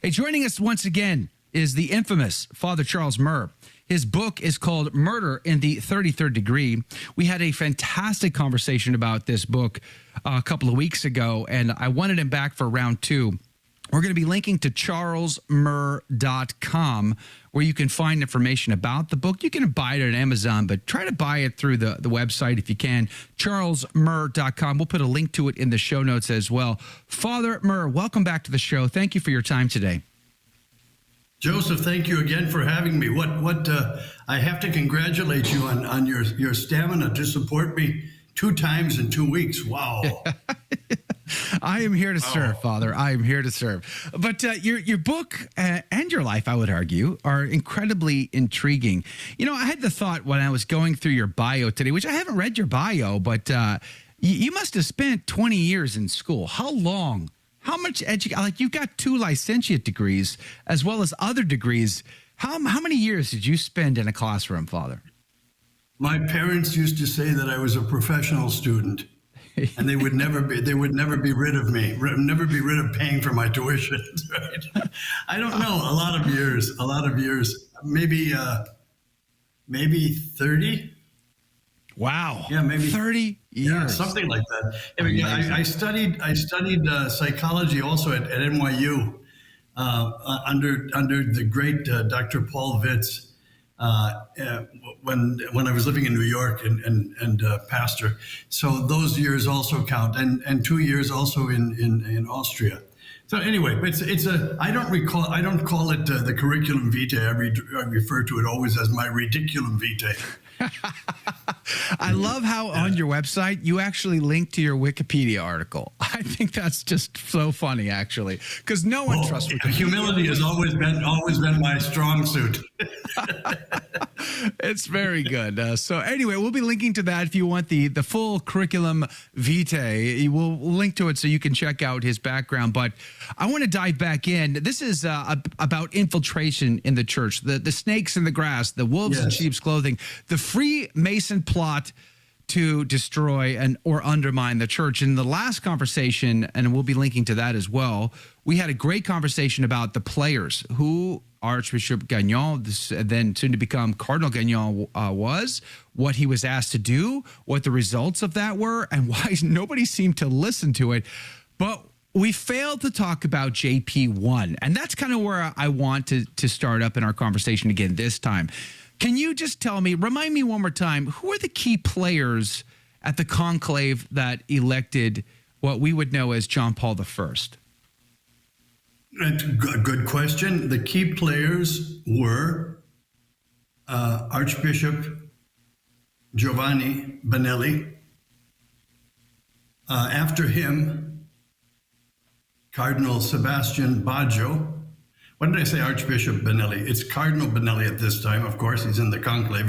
Hey, joining us once again is the infamous Father Charles Murr. His book is called Murder in the 33rd Degree. We had a fantastic conversation about this book a couple of weeks ago, and I wanted him back for round two. We're going to be linking to charlesmurr.com, where you can find information about the book. You can buy it on Amazon, but try to buy it through the website if you can, charlesmurr.com. We'll put a link to it in the show notes as well. Father Murr, welcome back to the show. Thank you for your time today. Joseph, thank you again for having me. I have to congratulate you on your stamina to support me 2 times in 2 weeks. Wow. I am here to serve, Father. I am here to serve. But your book and your life, I would argue, are incredibly intriguing. You know, I had the thought when I was going through your bio today, which I haven't read your bio, but you must have spent 20 years in school. How long? How much education? Like, you've got 2 licentiate degrees as well as other degrees. How many years did you spend in a classroom, Father? My parents used to say that I was a professional student, and they would never be rid of me, never be rid of paying for my tuition. Right? I don't know, a lot of years, maybe 30. Wow. Yeah, maybe 30 years. Yeah, something like that. I studied psychology also at NYU under the great Dr. Paul Vitz when I was living in New York and pastor. So those years also count, and 2 years also in Austria. So anyway, I don't call it the curriculum vitae. I refer to it always as my ridiculum vitae. I love how on your website you actually link to your Wikipedia article. I think that's just so funny, actually, because no one trusts Wikipedia. Humility has always been my strong suit. It's very good. So anyway, we'll be linking to that if you want the full curriculum vitae. We'll link to it so you can check out his background. But I want to dive back in. This is about infiltration in the church, the snakes in the grass, the wolves in sheep's clothing, the Freemason plot to destroy or undermine the church. In the last conversation, and we'll be linking to that as well, we had a great conversation about the players, who Archbishop Gagnon, then soon to become Cardinal Gagnon, was, what he was asked to do, what the results of that were, and why nobody seemed to listen to it. But we failed to talk about JP1, and that's kind of where I want to start up in our conversation again this time. Can you just remind me one more time, who are the key players at the conclave that elected what we would know as John Paul I? That's a good question. The key players were Archbishop Giovanni Benelli. After him, Cardinal Sebastian Baggio. What did I say, Archbishop Benelli? It's Cardinal Benelli at this time. Of course, he's in the conclave.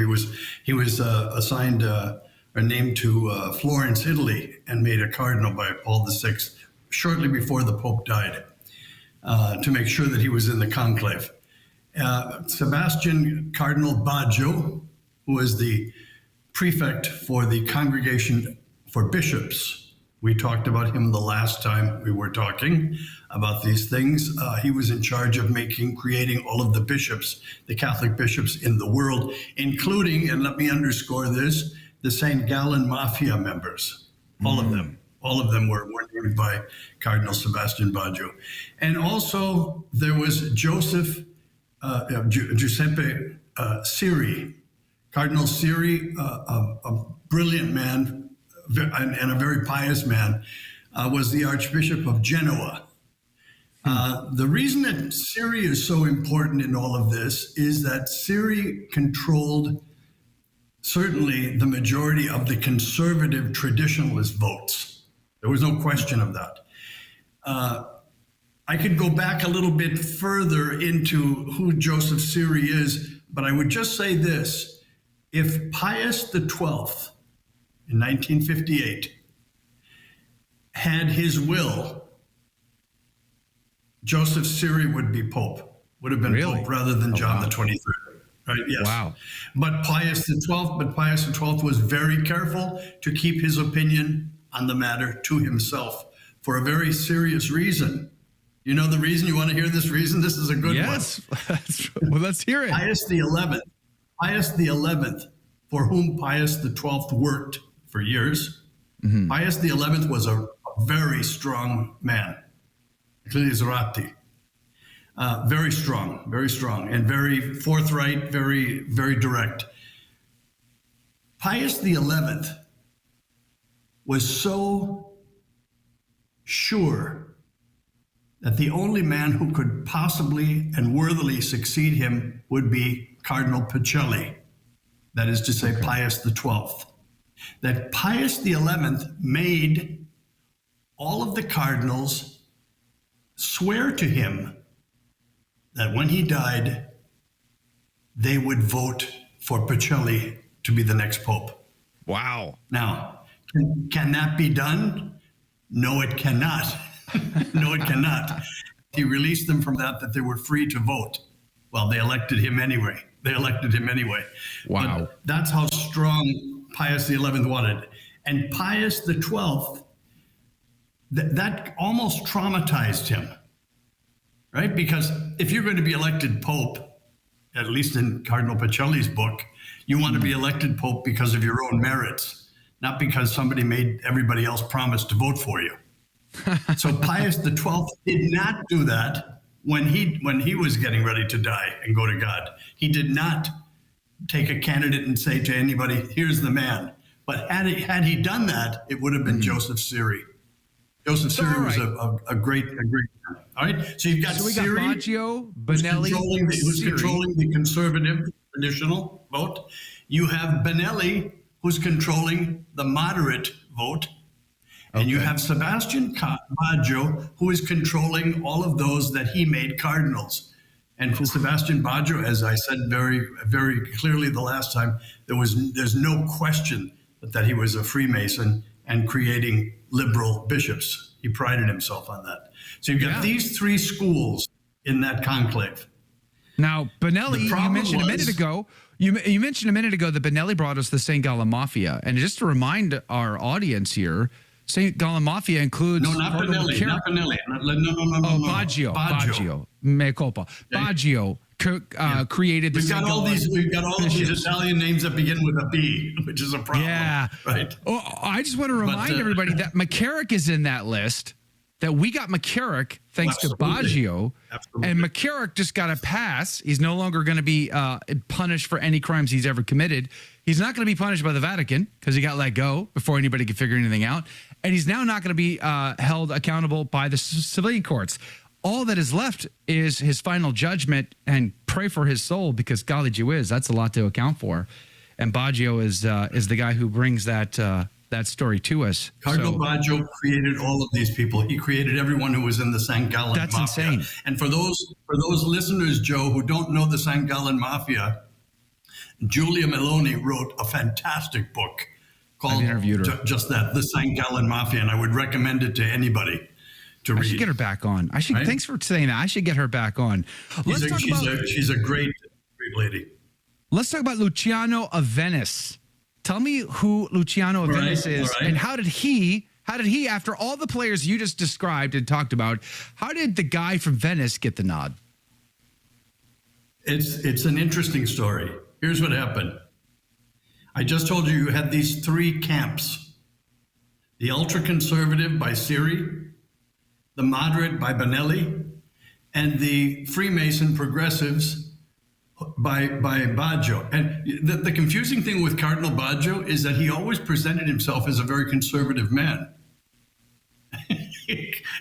He was assigned or named to Florence, Italy, and made a cardinal by Paul VI shortly before the Pope died, to make sure that he was in the conclave. Sebastian Cardinal Baggio, who was the prefect for the Congregation for Bishops. We talked about him the last time we were talking about these things. He was in charge of creating all of the bishops, the Catholic bishops in the world, including, and let me underscore this, the St. Gallen Mafia members. All of them. All of them were named by Cardinal Sebastian Baggio. And also there was Giuseppe Siri. Cardinal Siri, a brilliant man, and a very pious man, was the Archbishop of Genoa. The reason that Siri is so important in all of this is that Siri controlled certainly the majority of the conservative traditionalist votes. There was no question of that. I could go back a little bit further into who Joseph Siri is, but I would just say this. If Pius XII in 1958 had his will, Joseph Siri would be Pope, would have been Pope rather than John the 23rd. Right? Yes. Wow. But Pius XII was very careful to keep his opinion on the matter to himself for a very serious reason. You know the reason? You want to hear this reason? This is a good one. Yes. Well, let's hear it. Pius XI, for whom Pius XII worked for years. Pius XI was a very strong man. Very strong, and very forthright, very, very direct. Pius XI was so sure that the only man who could possibly and worthily succeed him would be Cardinal Pacelli, that is to say, Pius XII. That Pius XI made all of the cardinals swear to him that when he died, they would vote for Pacelli to be the next pope. Wow. Now, can that be done? No, it cannot. No, it cannot. He released them from that they were free to vote. Well, they elected him anyway. Wow. But that's how strong Pius XI wanted. And Pius XII, that almost traumatized him, right? Because if you're going to be elected pope, at least in Cardinal Pacelli's book, you want to be elected pope because of your own merits, not because somebody made everybody else promise to vote for you. So Pius XII did not do that when he was getting ready to die and go to God. He did not take a candidate and say to anybody, here's the man. But had he done that, it would have been Joseph Siri. Joseph Siri was a great man. All right. So you've got we Siri, got Baggio, Benelli, who's controlling the conservative traditional vote. You have Benelli, who's controlling the moderate vote. And you have Sebastian Baggio, who is controlling all of those that he made cardinals. And for Sebastian Baggio, as I said very, very clearly the last time, there's no question that he was a Freemason and creating liberal bishops. He prided himself on that. So you've got these three schools in that conclave. Now, Benelli, you mentioned a minute ago. You mentioned a minute ago that Benelli brought us the St. Gallen Mafia. And just to remind our audience here, St. Gallen Mafia includes... No, not Benelli. No, Baggio. Mea culpa. Yeah. Baggio created the St. Gallen. We've got all of these Italian names that begin with a B, which is a problem. Yeah. Right. Oh, I just want to remind everybody that McCarrick is in that list, that we got McCarrick thanks to Baggio. Absolutely. And McCarrick just got a pass. He's no longer going to be punished for any crimes he's ever committed. He's not going to be punished by the Vatican because he got let go before anybody could figure anything out. And he's now not going to be held accountable by the civilian courts. All that is left is his final judgment, and pray for his soul, because golly gee whiz, that's a lot to account for. And Baggio is the guy who brings that story to us. Cardinal Baggio created all of these people. He created everyone who was in the St. Gallen Mafia. That's insane. And for those listeners, Joe, who don't know the St. Gallen Mafia, Giulia Meloni wrote a fantastic book called just that, The St. Gallen Mafia, and I would recommend it to anybody to read. I should get her back on. Right? Thanks for saying that. I should get her back on. She's a great lady. Let's talk about Luciano Aveni. Tell me who Luciano Aveni is, and how did he, after all the players you just described and talked about, how did the guy from Venice get the nod? It's an interesting story. Here's what happened. I just told you had these three camps: the ultra-conservative by Siri, the moderate by Benelli, and the Freemason progressives by Baggio. And the confusing thing with Cardinal Baggio is that he always presented himself as a very conservative man.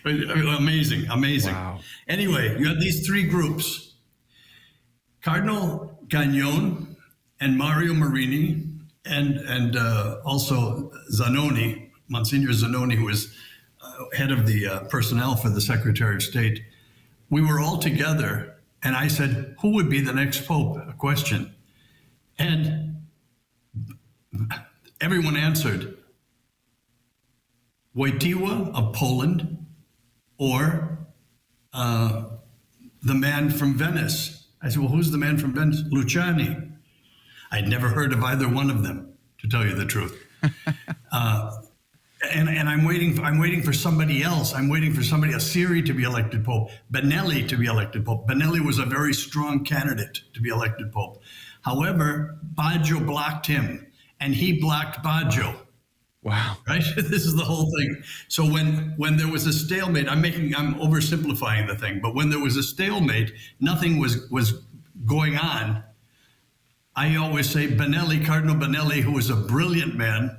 Amazing. Wow. Anyway, you have these three groups: Cardinal Gagnon and Mario Marini, and also Zanoni, Monsignor Zanoni, who was head of the personnel for the Secretary of State. We were all together, and I said, who would be the next pope? A question. And everyone answered, Wojtyła of Poland, or the man from Venice. I said, well, who's the man from Venice? Luciani. I'd never heard of either one of them, to tell you the truth. and I'm waiting for somebody else. I'm waiting for a Siri to be elected Pope, Benelli to be elected Pope. Benelli was a very strong candidate to be elected Pope. However, Baggio blocked him, and he blocked Baggio. Wow. Right? This is the whole thing. So when there was a stalemate, I'm oversimplifying the thing, but when there was a stalemate, nothing was going on. I always say Cardinal Benelli, who was a brilliant man,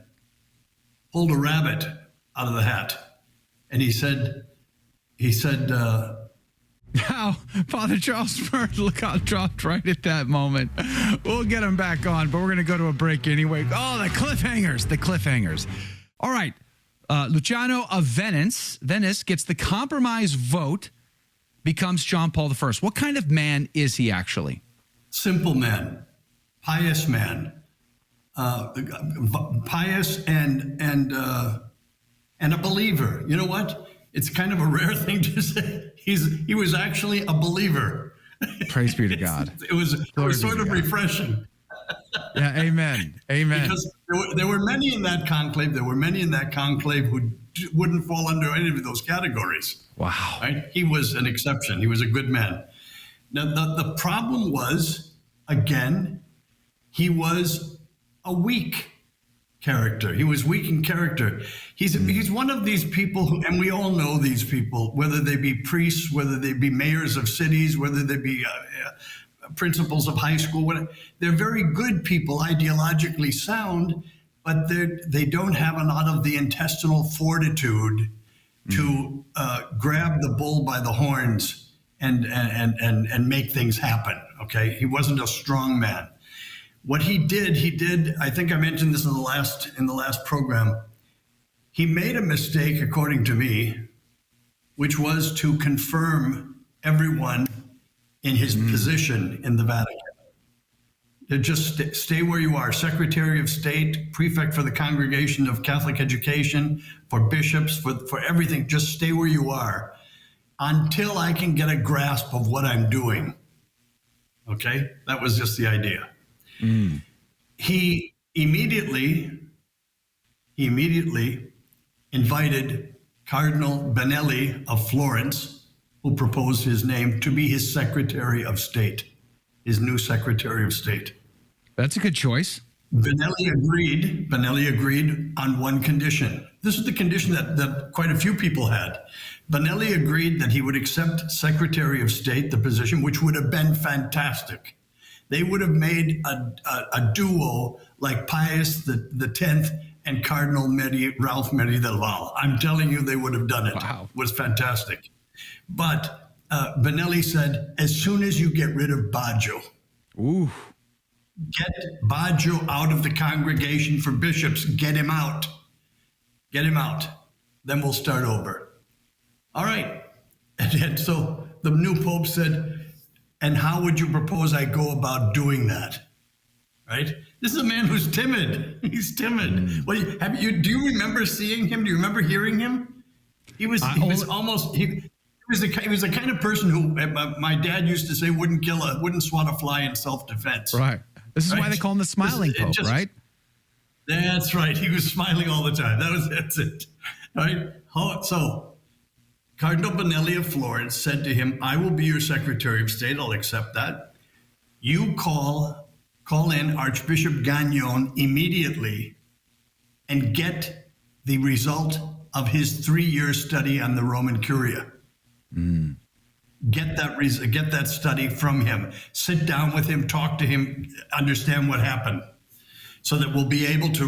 pulled a rabbit out of the hat. And he said, Now, Father Charles Murr, look out, dropped right at that moment. We'll get him back on, but we're going to go to a break anyway. Oh, the cliffhangers. All right. Luciano of Venice gets the compromise vote, becomes John Paul I. What kind of man is he actually? Simple man, pious man, pious and a believer. You know what? It's kind of a rare thing to say. He was actually a believer. Praise be to God. It was sort of refreshing. Yeah, amen. Because there were many in that conclave. Who wouldn't fall under any of those categories. Wow. Right? He was an exception. He was a good man. Now, the problem was, again, he was a weak character. He was weak in character. He's one of these people who, and we all know these people, whether they be priests, whether they be mayors of cities, whether they be principals of high school. They're very good people, ideologically sound, but they don't have a lot of the intestinal fortitude to grab the bull by the horns and make things happen. Okay, he wasn't a strong man. What he did, I think I mentioned this in the last program. He made a mistake, according to me, which was to confirm everyone in his position in the Vatican. To just stay where you are, Secretary of State, Prefect for the Congregation of Catholic Education, for bishops, for everything, just stay where you are until I can get a grasp of what I'm doing. Okay? That was just the idea. He immediately invited Cardinal Benelli of Florence, who proposed his name, to be his Secretary of State, his new Secretary of State. That's a good choice. Benelli agreed on one condition. This is the condition that quite a few people had. Benelli agreed that he would accept Secretary of State, the position, which would have been fantastic. They would have made a duo like Pius the 10th and Cardinal Ralph Meri del Val. I'm telling you, they would have done it. Wow. It was fantastic. But Benelli said, as soon as you get rid of Baggio, get Baggio out of the congregation for bishops, get him out. Then we'll start over. All right. And so the new Pope said, and how would you propose I go about doing that? Right? This is a man who's timid. He's timid. Well, do you remember seeing him? Do you remember hearing him? He was the kind of person who my dad used to say wouldn't swat a fly in self-defense. Right. This is why they call him the smiling Pope, right? That's right. He was smiling all the time. That's it. Right? So Cardinal Benelli of Florence said to him, I will be your Secretary of State. I'll accept that. You call in Archbishop Gagnon immediately and get the result of his 3-year study on the Roman Curia. Get that study from him. Sit down with him, talk to him, understand what happened, so that we'll be able to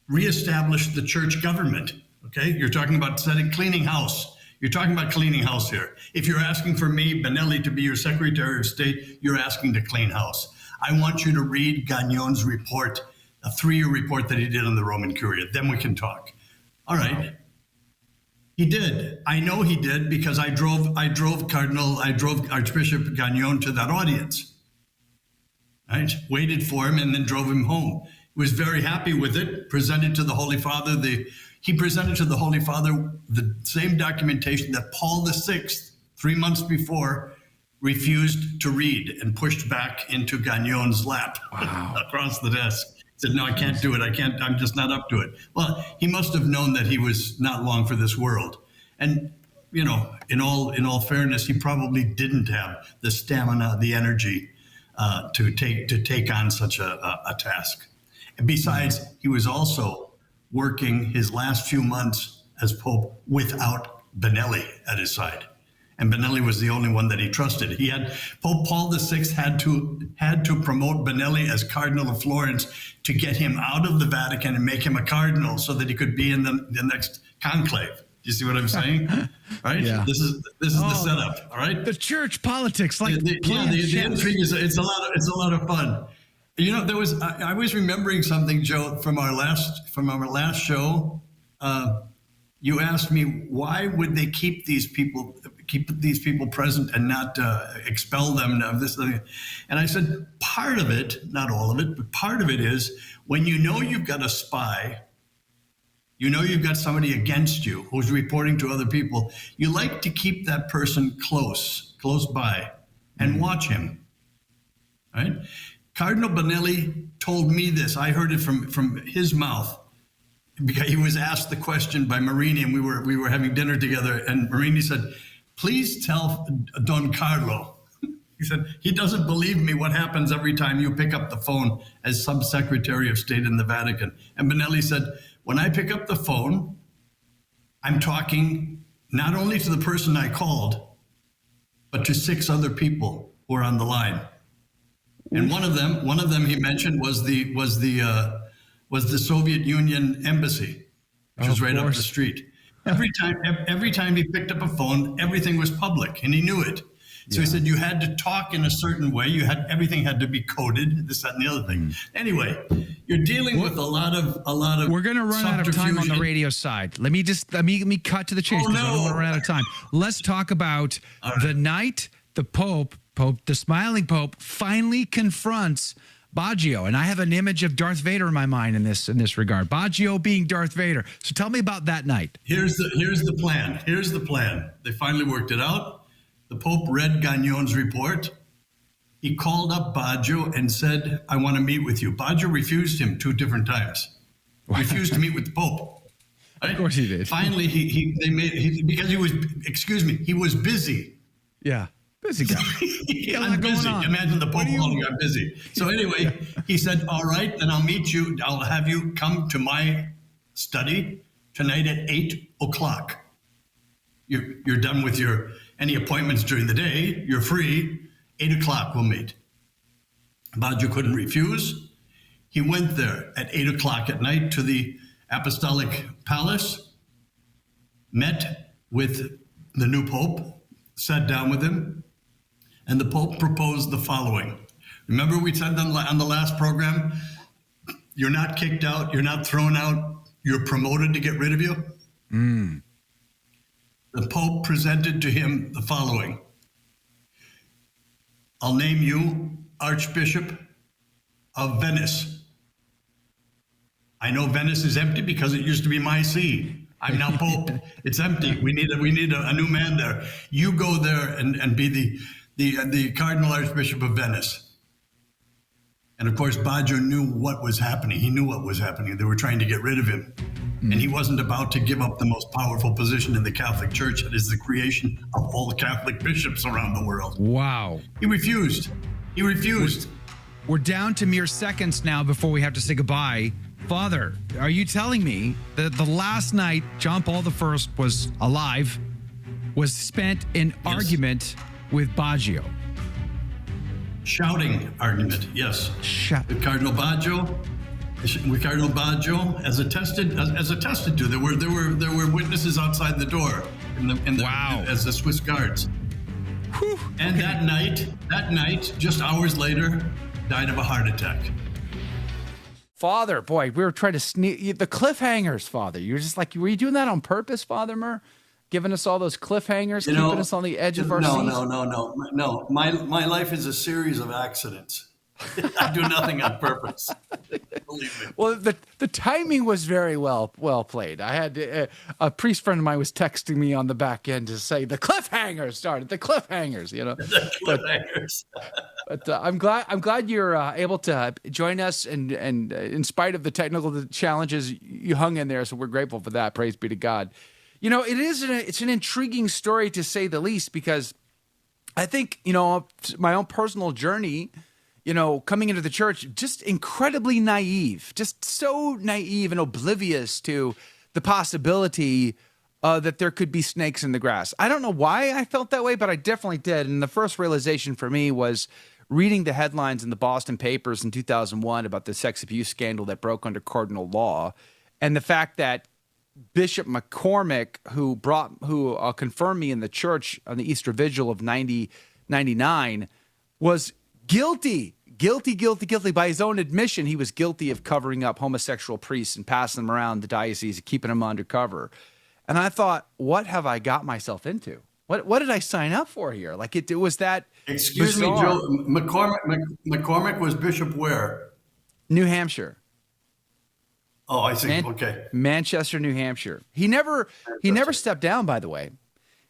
reestablish the church government. Okay, you're talking about cleaning house. You're talking about cleaning house here. If you're asking for me, Benelli, to be your Secretary of State, you're asking to clean house. I want you to read Gagnon's report, a 3-year report that he did on the Roman Curia. Then we can talk. All right. Wow. He did. I know he did because I drove Archbishop Gagnon to that audience. Right? Waited for him and then drove him home. Was very happy with it. Presented to the Holy Father He presented to the Holy Father the same documentation that Paul VI, 3 months before, refused to read and pushed back into Gagnon's lap across the desk. Said, no, I can't do it. I can't. I'm just not up to it. Well, he must have known that he was not long for this world. And, you know, in all fairness, he probably didn't have the stamina, the energy to take on such a task. And besides, he was also working his last few months as Pope without Benelli at his side. And Benelli was the only one that he trusted. Pope Paul VI had to promote Benelli as Cardinal of Florence to get him out of the Vatican and make him a cardinal so that he could be in the next conclave. Do you see what I'm saying? Right? Yeah. This is the setup. All right. The church politics, like the intrigue is it's a lot of fun. You know, I was remembering something, Joe, from our last show. You asked me, why would they keep these people present and not expel them of this thing? And I said, part of it, not all of it, but part of it is when you know you've got a spy, you know you've got somebody against you who's reporting to other people, you like to keep that person close by and watch him, right? Cardinal Benelli told me this. I heard it from his mouth. Because he was asked the question by Marini, and we were having dinner together, and Marini said, please tell Don Carlo. He said, he doesn't believe me what happens every time you pick up the phone as Sub-Secretary of State in the Vatican. And Benelli said, when I pick up the phone, I'm talking not only to the person I called, but to 6 other people who are on the line. And one of them he mentioned was the Soviet Union embassy, which was right up the street. Every time he picked up a phone, everything was public, and he knew it. So he said you had to talk in a certain way. Everything had to be coded, this, that, and the other thing. Anyway, you're dealing with a lot of. We're going to run out of time on the radio side. Let me cut to the chase because I don't want to run out of time. Let's talk about the night the Pope, the smiling Pope, finally confronts Baggio, and I have an image of Darth Vader in my mind in this regard. Baggio being Darth Vader. So tell me about that night. Here's the plan. Here's the plan. They finally worked it out. The Pope read Gagnon's report. He called up Baggio and said, "I want to meet with you." Baggio refused him 2 different times. Refused to meet with the Pope. Right? Of course he did. Finally, because he was busy. Yeah. Busy guy. I'm busy. Imagine the Pope calling, I'm busy. So anyway, he said, all right, then I'll meet you. I'll have you come to my study tonight at 8 o'clock. You're done with any appointments during the day. You're free. 8 o'clock we'll meet. Baggio couldn't refuse. He went there at 8 o'clock at night to the Apostolic Palace, met with the new Pope, sat down with him, and the Pope proposed the following. Remember we said on the last program, you're not kicked out, you're not thrown out, you're promoted to get rid of you? The Pope presented to him the following. I'll name you Archbishop of Venice. I know Venice is empty because it used to be my see. I'm now Pope. It's empty. We need a new man there. You go there and be the Cardinal Archbishop of Venice. And of course, Baggio knew what was happening. He knew what was happening. They were trying to get rid of him. And he wasn't about to give up the most powerful position in the Catholic Church. That is the creation of all the Catholic bishops around the world. Wow. He refused. We're down to mere seconds now before we have to say goodbye. Father, are you telling me that the last night John Paul I was alive was spent in argument with Baggio? Shouting argument, yes. With Cardinal Baggio, as attested to. There were witnesses outside the door as the Swiss guards. Whew. And that night, just hours later, died of a heart attack. Father, boy, we were trying to sneak the cliffhangers, Father. You were just like, were you doing that on purpose, Father Murr? Giving us all those cliffhangers, keeping us on the edge of our seats? No. My life is a series of accidents. I do nothing on purpose. Believe me. Well, the timing was very well played. I had a priest friend of mine was texting me on the back end to say the cliffhangers started. The cliffhangers, you know. The cliffhangers. But I'm glad you're able to join us, and in spite of the technical challenges, you hung in there. So we're grateful for that. Praise be to God. You know, it's an intriguing story to say the least, because I think, you know, my own personal journey, you know, coming into the church, just incredibly naive, just so naive and oblivious to the possibility that there could be snakes in the grass. I don't know why I felt that way, but I definitely did. And the first realization for me was reading the headlines in the Boston papers in 2001 about the sex abuse scandal that broke under cardinal law, and the fact that Bishop McCormick, who confirmed me in the church on the Easter Vigil of 1999, was guilty by his own admission. He was guilty of covering up homosexual priests and passing them around the diocese and keeping them undercover. And I thought, what have I got myself into? What did I sign up for here? Like it was that. Excuse bizarre. me, Joe. McCormick was bishop where? New Hampshire. Oh, I see. Okay. Manchester, New Hampshire. He never stepped down, by the way.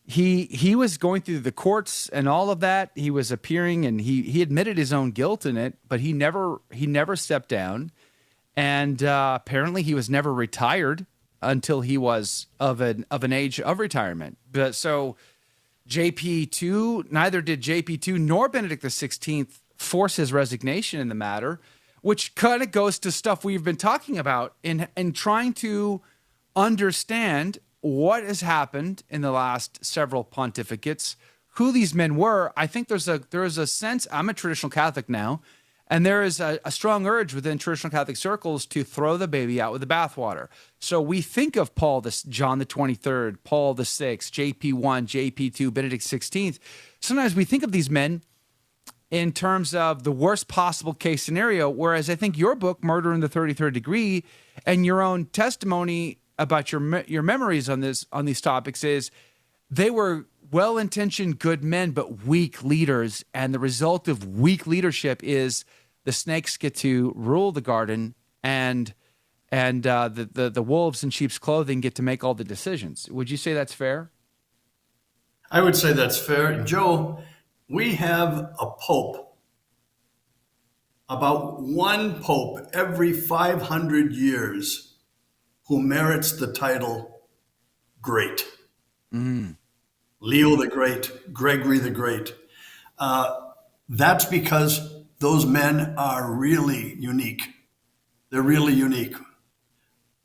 He was going through the courts and all of that. He was appearing, and he admitted his own guilt in it, but he never stepped down. And apparently he was never retired until he was of an age of retirement. But so JP2, neither did JP2 nor Benedict XVI force his resignation in the matter, which kind of goes to stuff we've been talking about in trying to understand what has happened in the last several pontificates, who these men were. I think there is a sense, I'm a traditional Catholic now, and there is a strong urge within traditional Catholic circles to throw the baby out with the bathwater. So we think of John the 23rd, Paul the 6th, JP1, JP2, Benedict XVI. Sometimes we think of these men in terms of the worst possible case scenario, whereas I think your book, Murder in the 33rd Degree, and your own testimony about your memories on these topics is they were well-intentioned good men, but weak leaders. And the result of weak leadership is the snakes get to rule the garden, and the wolves in sheep's clothing get to make all the decisions. Would you say that's fair? I would say that's fair. Joe, we have a pope, about one pope every 500 years, who merits the title Great. Leo the Great, Gregory the Great. That's because those men are really unique. They're really unique,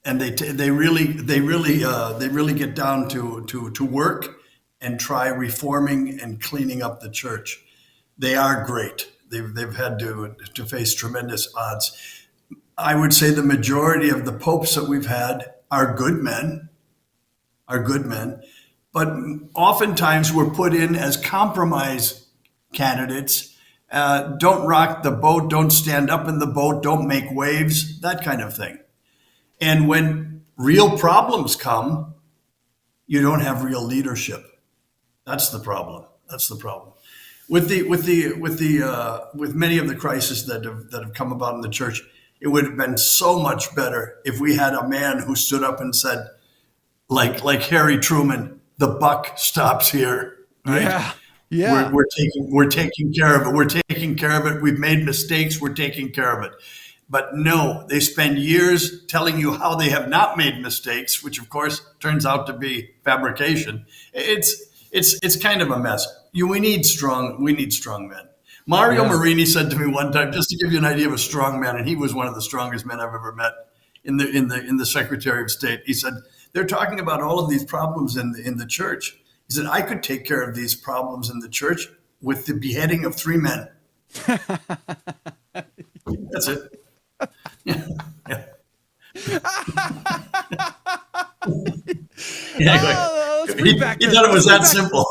and they really get down to work and try reforming and cleaning up the church. They are great. They've had to face tremendous odds. I would say the majority of the popes that we've had are good men, but oftentimes we're put in as compromise candidates. Don't rock the boat, don't stand up in the boat, don't make waves, that kind of thing. And when real problems come, you don't have real leadership. That's the problem. With many of the crises that have come about in the church, it would have been so much better if we had a man who stood up and said, like Harry Truman, the buck stops here. Right? Yeah. We're taking care of it. We're taking care of it. We've made mistakes. We're taking care of it. But no, they spend years telling you how they have not made mistakes, which of course turns out to be fabrication. It's kind of a mess. We need strong men. Mario Marini said to me one time, just to give you an idea of a strong man, and he was one of the strongest men I've ever met in the Secretary of State. He said, they're talking about all of these problems in the church. He said, I could take care of these problems in the church with the beheading of 3 men. That's it. Yeah. He thought it was that simple.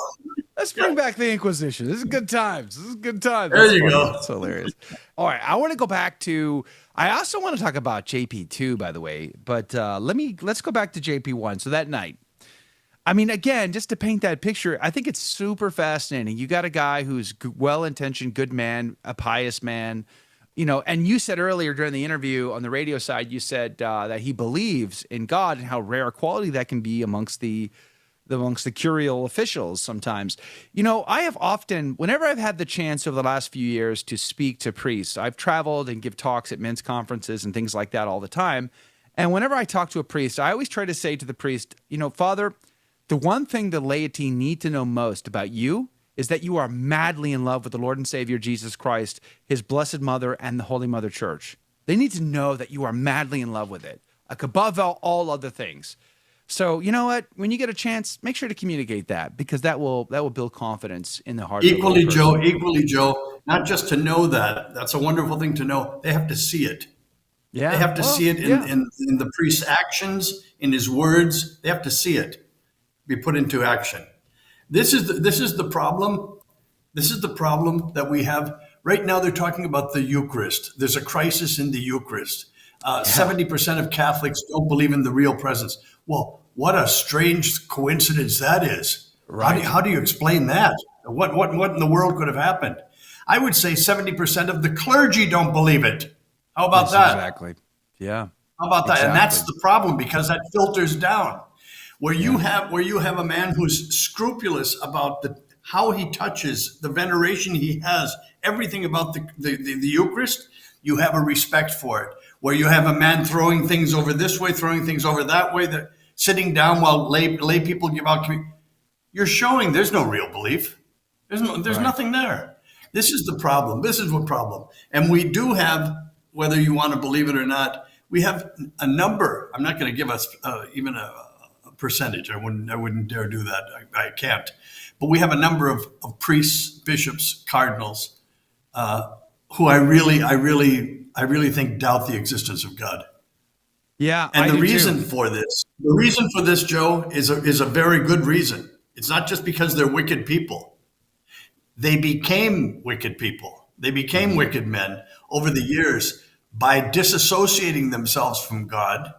Let's bring back the Inquisition. This is good times. There you go. That's hilarious. All right, I want to go back to. I also want to talk about JP2, by the way, but let's go back to JP1. So that night, I mean, again, just to paint that picture, I think it's super fascinating. You got a guy who's well-intentioned, good man, a pious man, And you said earlier during the interview on the radio side, you said that he believes in God and how rare a quality that can be amongst the curial officials sometimes. I have often, whenever I've had the chance over the last few years to speak to priests, I've traveled and give talks at men's conferences and things like that all the time. And whenever I talk to a priest, I always try to say to the priest, Father, the one thing the laity need to know most about you is that you are madly in love with the Lord and Savior Jesus Christ, his blessed mother, and the Holy Mother Church. They need to know that you are madly in love with it, like above all other things. So you know what? When you get a chance, make sure to communicate that, because that will build confidence in the heart. Equally, Joe. Not just to know that. That's a wonderful thing to know. They have to see it. Yeah, they have to see it in the priest's actions, in his words. They have to see it be put into action. This is the problem. This is the problem that we have right now. They're talking about the Eucharist. There's a crisis in the Eucharist. 70% of Catholics don't believe in the real presence. Well, what a strange coincidence that is. Right. How do you explain that? What in the world could have happened? I would say 70% of the clergy don't believe it. How about that? Exactly. Yeah. How about that? Exactly. And that's the problem, because that filters down. Where you have a man who's scrupulous about how he touches, the veneration he has, everything about the Eucharist, you have a respect for it. Where you have a man throwing things over this way, throwing things over that way, that sitting down while lay people give out communion, you're showing there's no real belief. There's nothing there. This is the problem. This is what problem. And we do have, whether you want to believe it or not, we have a number. I'm not going to give us even a percentage. I wouldn't dare do that. I can't. But we have a number of priests, bishops, cardinals, who I really think doubt the existence of God. Yeah, and the reason for this, Joe, is a very good reason. It's not just because they're wicked people. They became wicked people. They became wicked men over the years by disassociating themselves from God,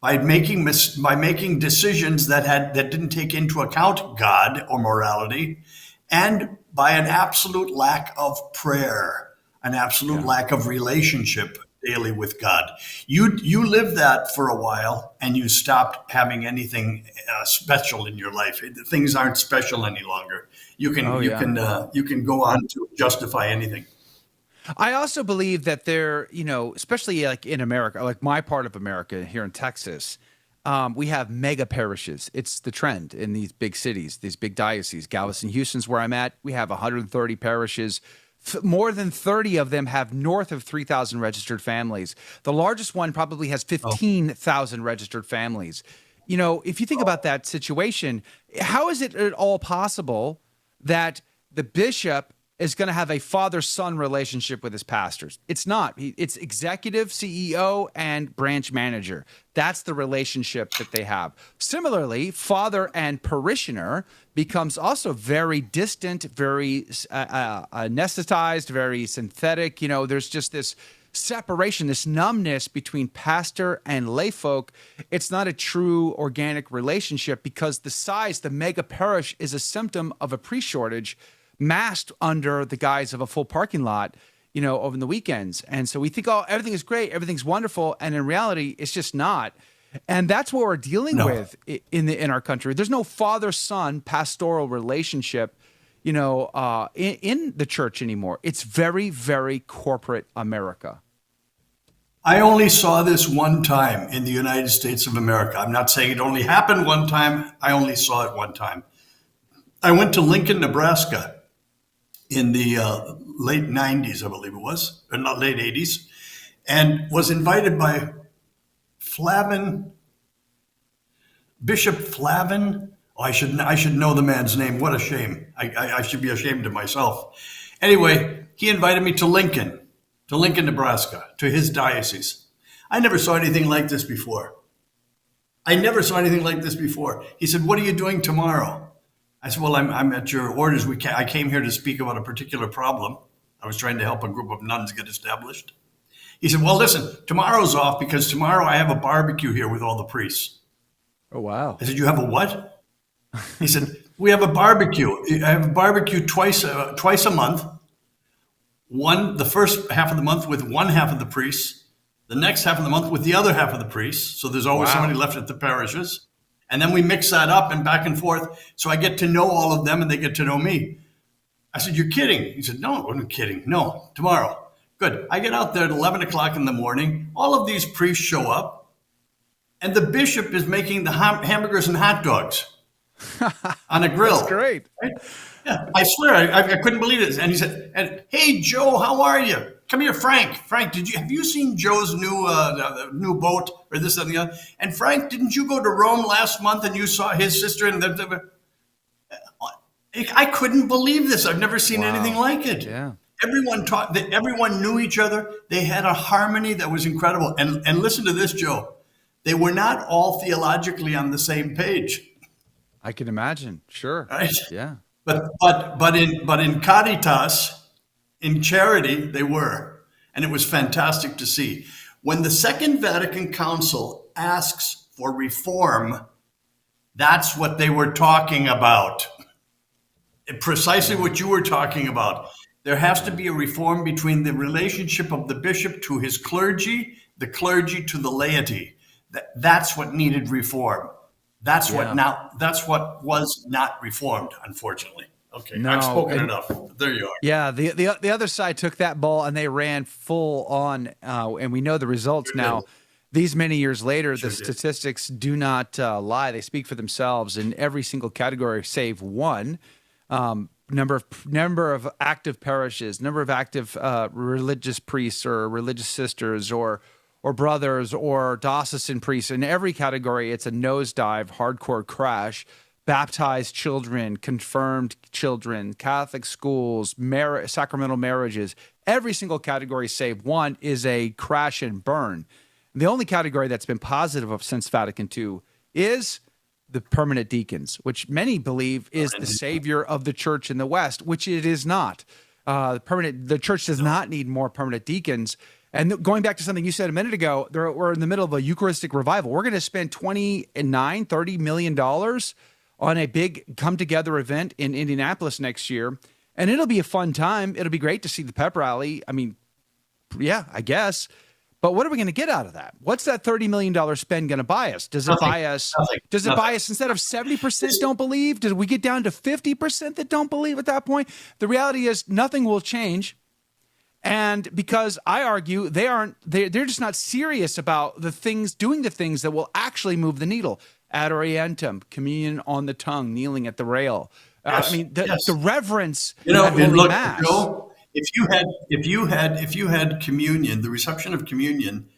by making decisions that didn't take into account God or morality, and by an absolute lack of prayer, an absolute lack of relationship daily with God. You lived that for a while, and you stopped having anything special in your life. Things aren't special any longer. You can go on to justify anything. I also believe that there, especially like in America, like my part of America here in Texas, we have mega parishes. It's the trend in these big cities, these big dioceses. Galveston, Houston's where I'm at. We have 130 parishes. More than 30 of them have north of 3,000 registered families. The largest one probably has 15,000 registered families. If you think about that situation, how is it at all possible that the bishop is going to have a father-son relationship with his pastors? It's not. It's executive, CEO, and branch manager. That's the relationship that they have. Similarly, father and parishioner becomes also very distant, very anesthetized, very synthetic. There's just this separation, this numbness between pastor and layfolk. It's not a true organic relationship, because the mega parish is a symptom of a priest shortage, masked under the guise of a full parking lot, over the weekends. And so we think, everything is great, everything's wonderful. And in reality, it's just not. And that's what we're dealing with in our country. There's no father-son pastoral relationship, in the church anymore. It's very, very corporate America. I only saw this one time in the United States of America. I'm not saying it only happened one time. I only saw it one time. I went to Lincoln, Nebraska in the late 90s, I believe it was, or not late 80s, and was invited by Bishop Flavin. I should know the man's name. What a shame. I should be ashamed of myself. Anyway, he invited me to Lincoln, Nebraska, to his diocese. I never saw anything like this before. He said, "What are you doing tomorrow?" I said, "Well, I'm at your orders. I came here to speak about a particular problem. I was trying to help a group of nuns get established." He said, "Well, listen, tomorrow's off because tomorrow I have a barbecue here with all the priests." Oh, wow. I said, "You have a what?" He said, "We have a barbecue. I have a barbecue twice a month the first half of the month with one half of the priests, the next half of the month with the other half of the priests. So there's always somebody left at the parishes. And then we mix that up and back and forth. So I get to know all of them and they get to know me. I said, "You're kidding." He said, "No, I'm not kidding. No, tomorrow." Good. I get out there at 11 o'clock in the morning. All of these priests show up and the bishop is making the hamburgers and hot dogs on a grill. That's great. Right? Yeah, I swear, I couldn't believe it. And he said, "Hey, Joe, how are you? Come here, Frank. Frank, have you seen Joe's new boat or this and the other? And Frank, didn't you go to Rome last month and you saw his sister?" And I couldn't believe this. I've never seen anything like it. Yeah. Everyone knew each other. They had a harmony that was incredible. And listen to this, Joe. They were not all theologically on the same page. I can imagine. Sure. Right? Yeah. But in caritas, in charity, they were, and it was fantastic to see. When the Second Vatican Council asks for reform, that's what they were talking about. Precisely what you were talking about. There has to be a reform between the relationship of the bishop to his clergy, the clergy to the laity. That's what needed reform. That's what was not reformed, unfortunately. Okay, no, I've spoken enough. There you are. Yeah, the other side took that ball and they ran full on, and we know the results now. These many years later, the statistics do not lie. They speak for themselves in every single category, save one. Number of active parishes, number of active religious priests or religious sisters or brothers or diocesan priests. In every category, it's a nosedive, hardcore crash. Baptized children, confirmed children, Catholic schools, sacramental marriages. Every single category save one is a crash and burn. The only category that's been positive since Vatican II is the permanent deacons, which many believe is the savior of the church in the West, which it is not. The church does not need more permanent deacons. And going back to something you said a minute ago, we're in the middle of a Eucharistic revival. We're going to spend $30 million on a big come-together event in Indianapolis next year, and it'll be a fun time. It'll be great to see the pep rally. I mean, yeah, I guess. But what are we going to get out of that? What's that $30 million spend going to buy us? Does it buy us? Does it buy us instead of 70% don't believe? Did we get down to 50% that don't believe at that point? The reality is nothing will change. And because I argue they're just not serious about doing the things that will actually move the needle. Ad orientem, communion on the tongue, kneeling at the rail. Yes, the reverence. Look, Mass. Joe, if you had communion, the reception of communion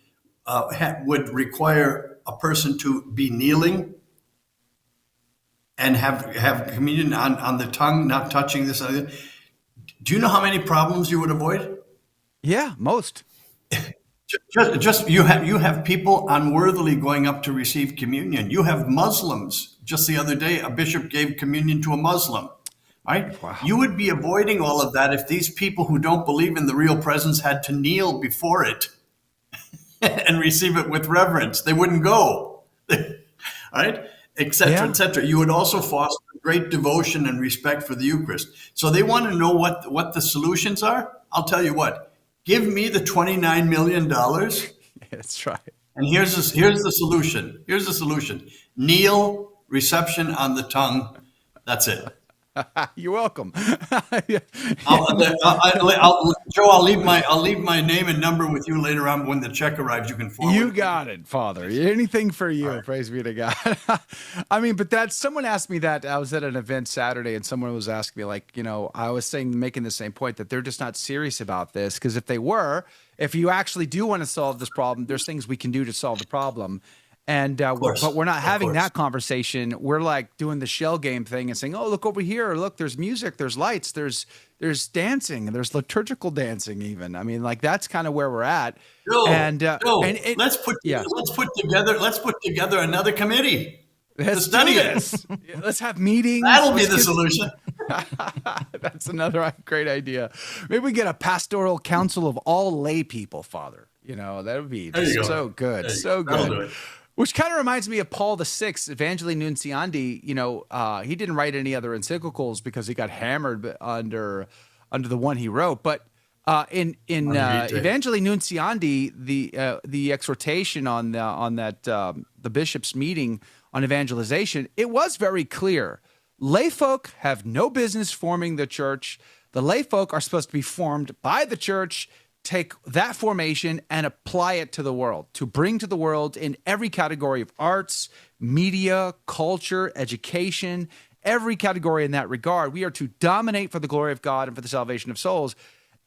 would require a person to be kneeling and have communion on the tongue, not touching this. Do you know how many problems you would avoid? Yeah, most. Just you have people unworthily going up to receive communion. You have Muslims. Just the other day, a bishop gave communion to a Muslim. Right? Wow. You would be avoiding all of that if these people who don't believe in the real presence had to kneel before it and receive it with reverence. They wouldn't go. Right? Et cetera, et cetera. You would also foster great devotion and respect for the Eucharist. So they want to know what the solutions are. I'll tell you what. Give me the $29 million. That's right. And here's the solution. Here's the solution. Kneel, reception on the tongue. That's it. You're welcome. Joe, I'll leave my name and number with you later on when the check arrives. You can forward. You got it, Father. Anything for you. Right. Praise be to God. I mean, but someone asked me that. I was at an event Saturday, and someone was asking me, I was making the same point that they're just not serious about this, because if you actually do want to solve this problem, there's things we can do to solve the problem. And but we're not having that conversation. We're like doing the shell game thing and saying, "Oh, look over here! Look, there's music, there's lights, there's dancing, and there's liturgical dancing." Even that's kind of where we're at. Let's put together another committee to study this. Let's have meetings. That'll be the solution. That's another great idea. Maybe we get a pastoral council of all lay people, Father. That would be so good, so good. Which kind of reminds me of Paul VI, Evangelii Nuntiandi. He didn't write any other encyclicals because he got hammered under the one he wrote. But In Vitae. Evangelii Nunciandi, the exhortation on the bishop's meeting on evangelization, it was very clear. Layfolk have no business forming the church. The layfolk are supposed to be formed by the church, take that formation and apply it to the world, to bring to the world in every category of arts, media, culture, education, every category in that regard. We are to dominate for the glory of God and for the salvation of souls.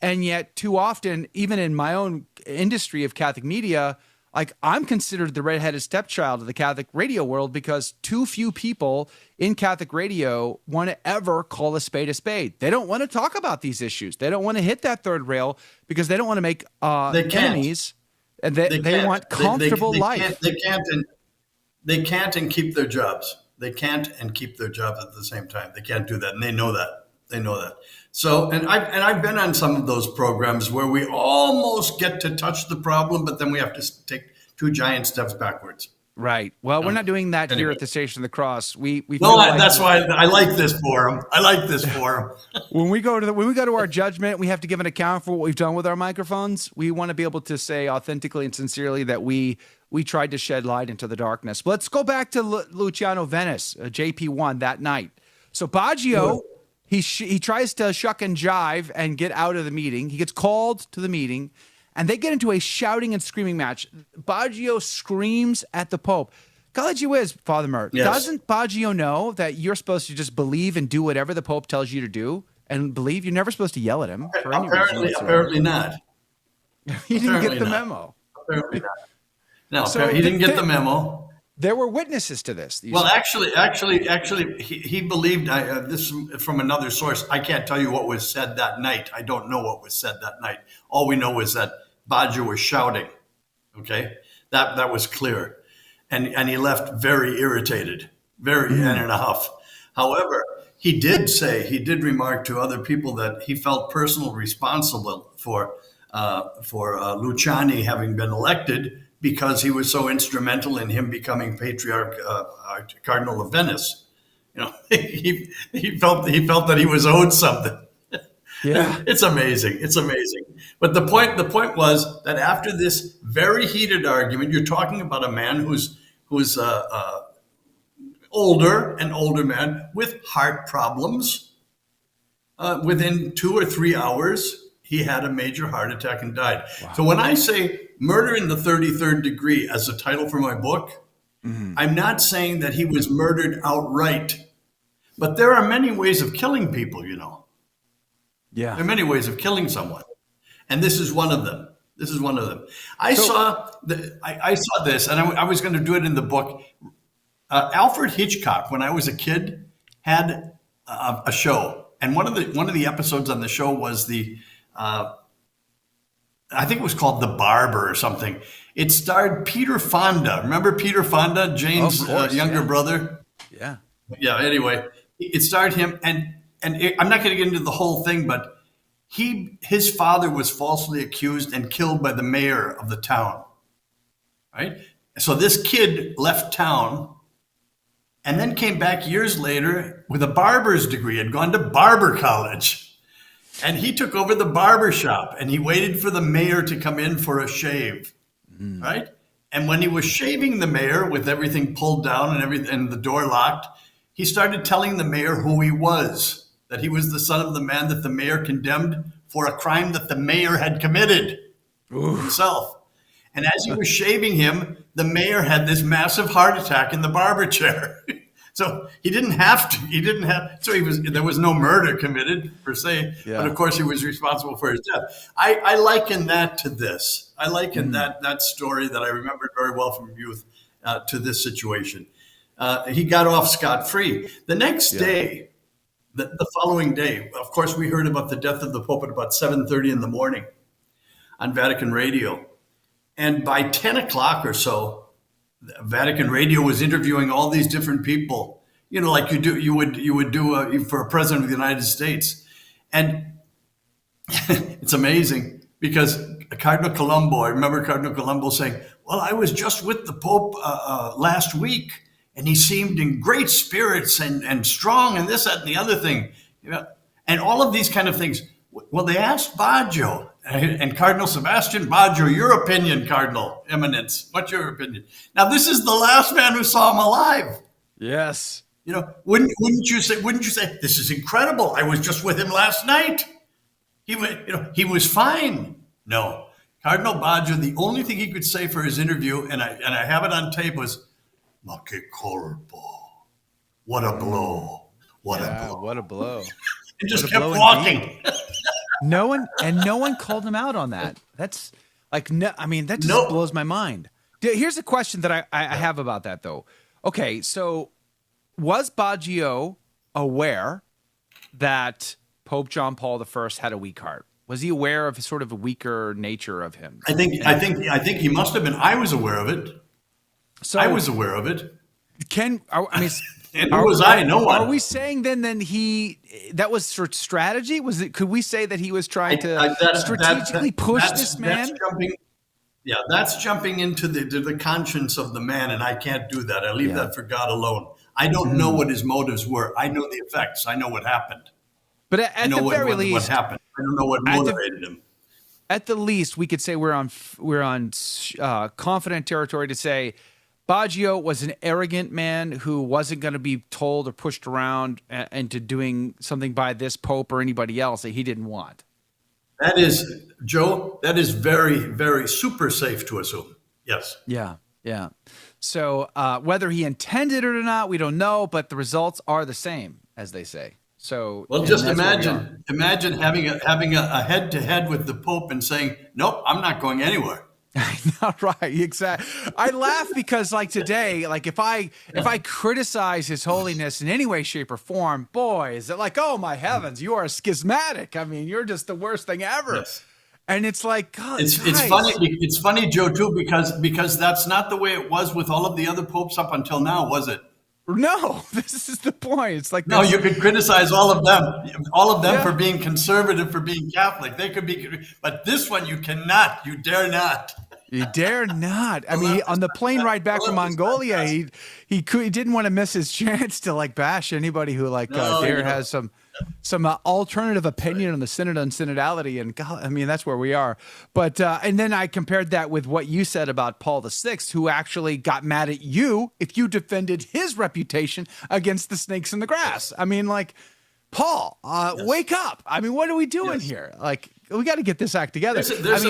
And yet too often, even in my own industry of Catholic media, like I'm considered the redheaded stepchild of the Catholic radio world because too few people in Catholic radio want to ever call a spade a spade. They don't want to talk about these issues. They don't want to hit that third rail because they don't want to make enemies. And they want comfortable life. They can't and keep their jobs. They can't and keep their jobs at the same time. They can't do that, and they know that. They know that. So, and I've been on some of those programs where we almost get to touch the problem, but then we have to take 2 giant steps backwards. Right. Well, we're not doing that here at the Station of the Cross. We no, that's why I like this forum. I like this forum. When we go to our judgment, we have to give an account for what we've done with our microphones. We want to be able to say authentically and sincerely that we tried to shed light into the darkness. But let's go back to Luciano Aveni, JP1 that night. So Baggio, he tries to shuck and jive and get out of the meeting. He gets called to the meeting, and they get into a shouting and screaming match. Baggio screams at the Pope. College you is, Father Murr. Yes. Doesn't Baggio know that you're supposed to just believe and do whatever the Pope tells you to do and believe? You're never supposed to yell at him. For Apparently not. He didn't get the memo. Apparently not. No, so he didn't get the memo. There were witnesses to this. Well, actually, he believed this from another source. I can't tell you what was said that night. I don't know what was said that night. All we know is that Baggio was shouting. Okay, that was clear, and he left very irritated, very in a huff. However, he did remark to other people that he felt personally responsible for Luciani having been elected, because he was so instrumental in him becoming Patriarch Cardinal of Venice. You know, he felt that he was owed something. Yeah, it's amazing. It's amazing. But the point was that after this very heated argument, you're talking about a man who's an older man with heart problems. Within 2 or 3 hours, he had a major heart attack and died. Wow. So when I say Murder in the 33rd Degree as a title for my book, I'm not saying that he was murdered outright, but there are many ways of killing people, you know. Yeah. There are many ways of killing someone. And this is one of them. I saw this, and I was going to do it in the book. Alfred Hitchcock, when I was a kid, had a show. And one of the episodes on the show was I think it was called The Barber or something. It starred Peter Fonda. Remember Peter Fonda, Jane's younger brother? Yeah. Yeah. Anyway, it starred him, and I'm not going to get into the whole thing, but his father was falsely accused and killed by the mayor of the town. Right. So this kid left town, and then came back years later with a barber's degree. Had gone to barber college. And he took over the barber shop, and he waited for the mayor to come in for a shave, right? And when he was shaving the mayor with everything pulled down and the door locked, he started telling the mayor who he was, that he was the son of the man that the mayor condemned for a crime that the mayor had committed himself. And as he was shaving him, the mayor had this massive heart attack in the barber chair. So he didn't have to. So there was no murder committed per se, but of course he was responsible for his death. I liken that to this. I liken that story that I remembered very well from youth to this situation. He got off scot-free. The next day, the following day, of course, we heard about the death of the Pope at about 7:30 in the morning on Vatican Radio, and by 10 o'clock or so, Vatican Radio was interviewing all these different people, you know, like you would do for a president of the United States. And it's amazing because Cardinal Colombo, I remember Cardinal Colombo saying, well, I was just with the Pope last week, and he seemed in great spirits and strong and this, that, and the other thing, you know, and all of these kind of things. Well, they asked Baggio and Cardinal Sebastian Baggio, your opinion, Cardinal Eminence. What's your opinion? Now, this is the last man who saw him alive. Yes. You know, wouldn't you say this is incredible? I was just with him last night. He was fine. No, Cardinal Baggio, the only thing he could say for his interview, and I have it on tape, was "Ma che colpo! What a blow! What a blow! What a blow!" And just kept walking. No one called him out on that. That's like, no, I mean, that just blows my mind. Here's a question that I have about that, though. Okay, so was Baggio aware that Pope John Paul I had a weak heart? Was he aware of sort of a weaker nature of him? I think he must have been. I was aware of it. So I was aware of it. And who was I? No one. Are we saying then that was for strategy? Was it? Could we say that he was trying to strategically push this man? That's jumping into the conscience of the man, and I can't do that. I leave that for God alone. I don't know what his motives were. I know the effects. I know what happened. But at the very least, what happened. I don't know what motivated him. At the least, we could say we're on confident territory to say Baggio was an arrogant man who wasn't going to be told or pushed around into doing something by this pope or anybody else that he didn't want. That is, Joe, that is very, very super safe to assume. Yes. Yeah. So whether he intended it or not, we don't know, but the results are the same, as they say. So, well, just imagine having a head-to-head with the Pope and saying, "Nope, I'm not going anywhere." Right, exactly. I laugh because, like today, like if I criticize His Holiness in any way, shape, or form, boy, is it like, oh my heavens, you are schismatic. I mean, you're just the worst thing ever. Yes. And it's like, God, it's funny. It's funny, Joe, too, because that's not the way it was with all of the other popes up until now, was it? No, this is the point. It's like, no, you could criticize all of them for being conservative, for being Catholic. They could be, but this one you cannot. You dare not. You dare not. I mean, on the plane ride back from Mongolia, he didn't want to miss his chance to like bash anybody who has some alternative opinion on the synod and synodality. And God, I mean, that's where we are. But and then I compared that with what you said about Paul VI, who actually got mad at you if you defended his reputation against the snakes in the grass. I mean, like, Paul, wake up. I mean, what are we doing here? Like, we got to get this act together. There's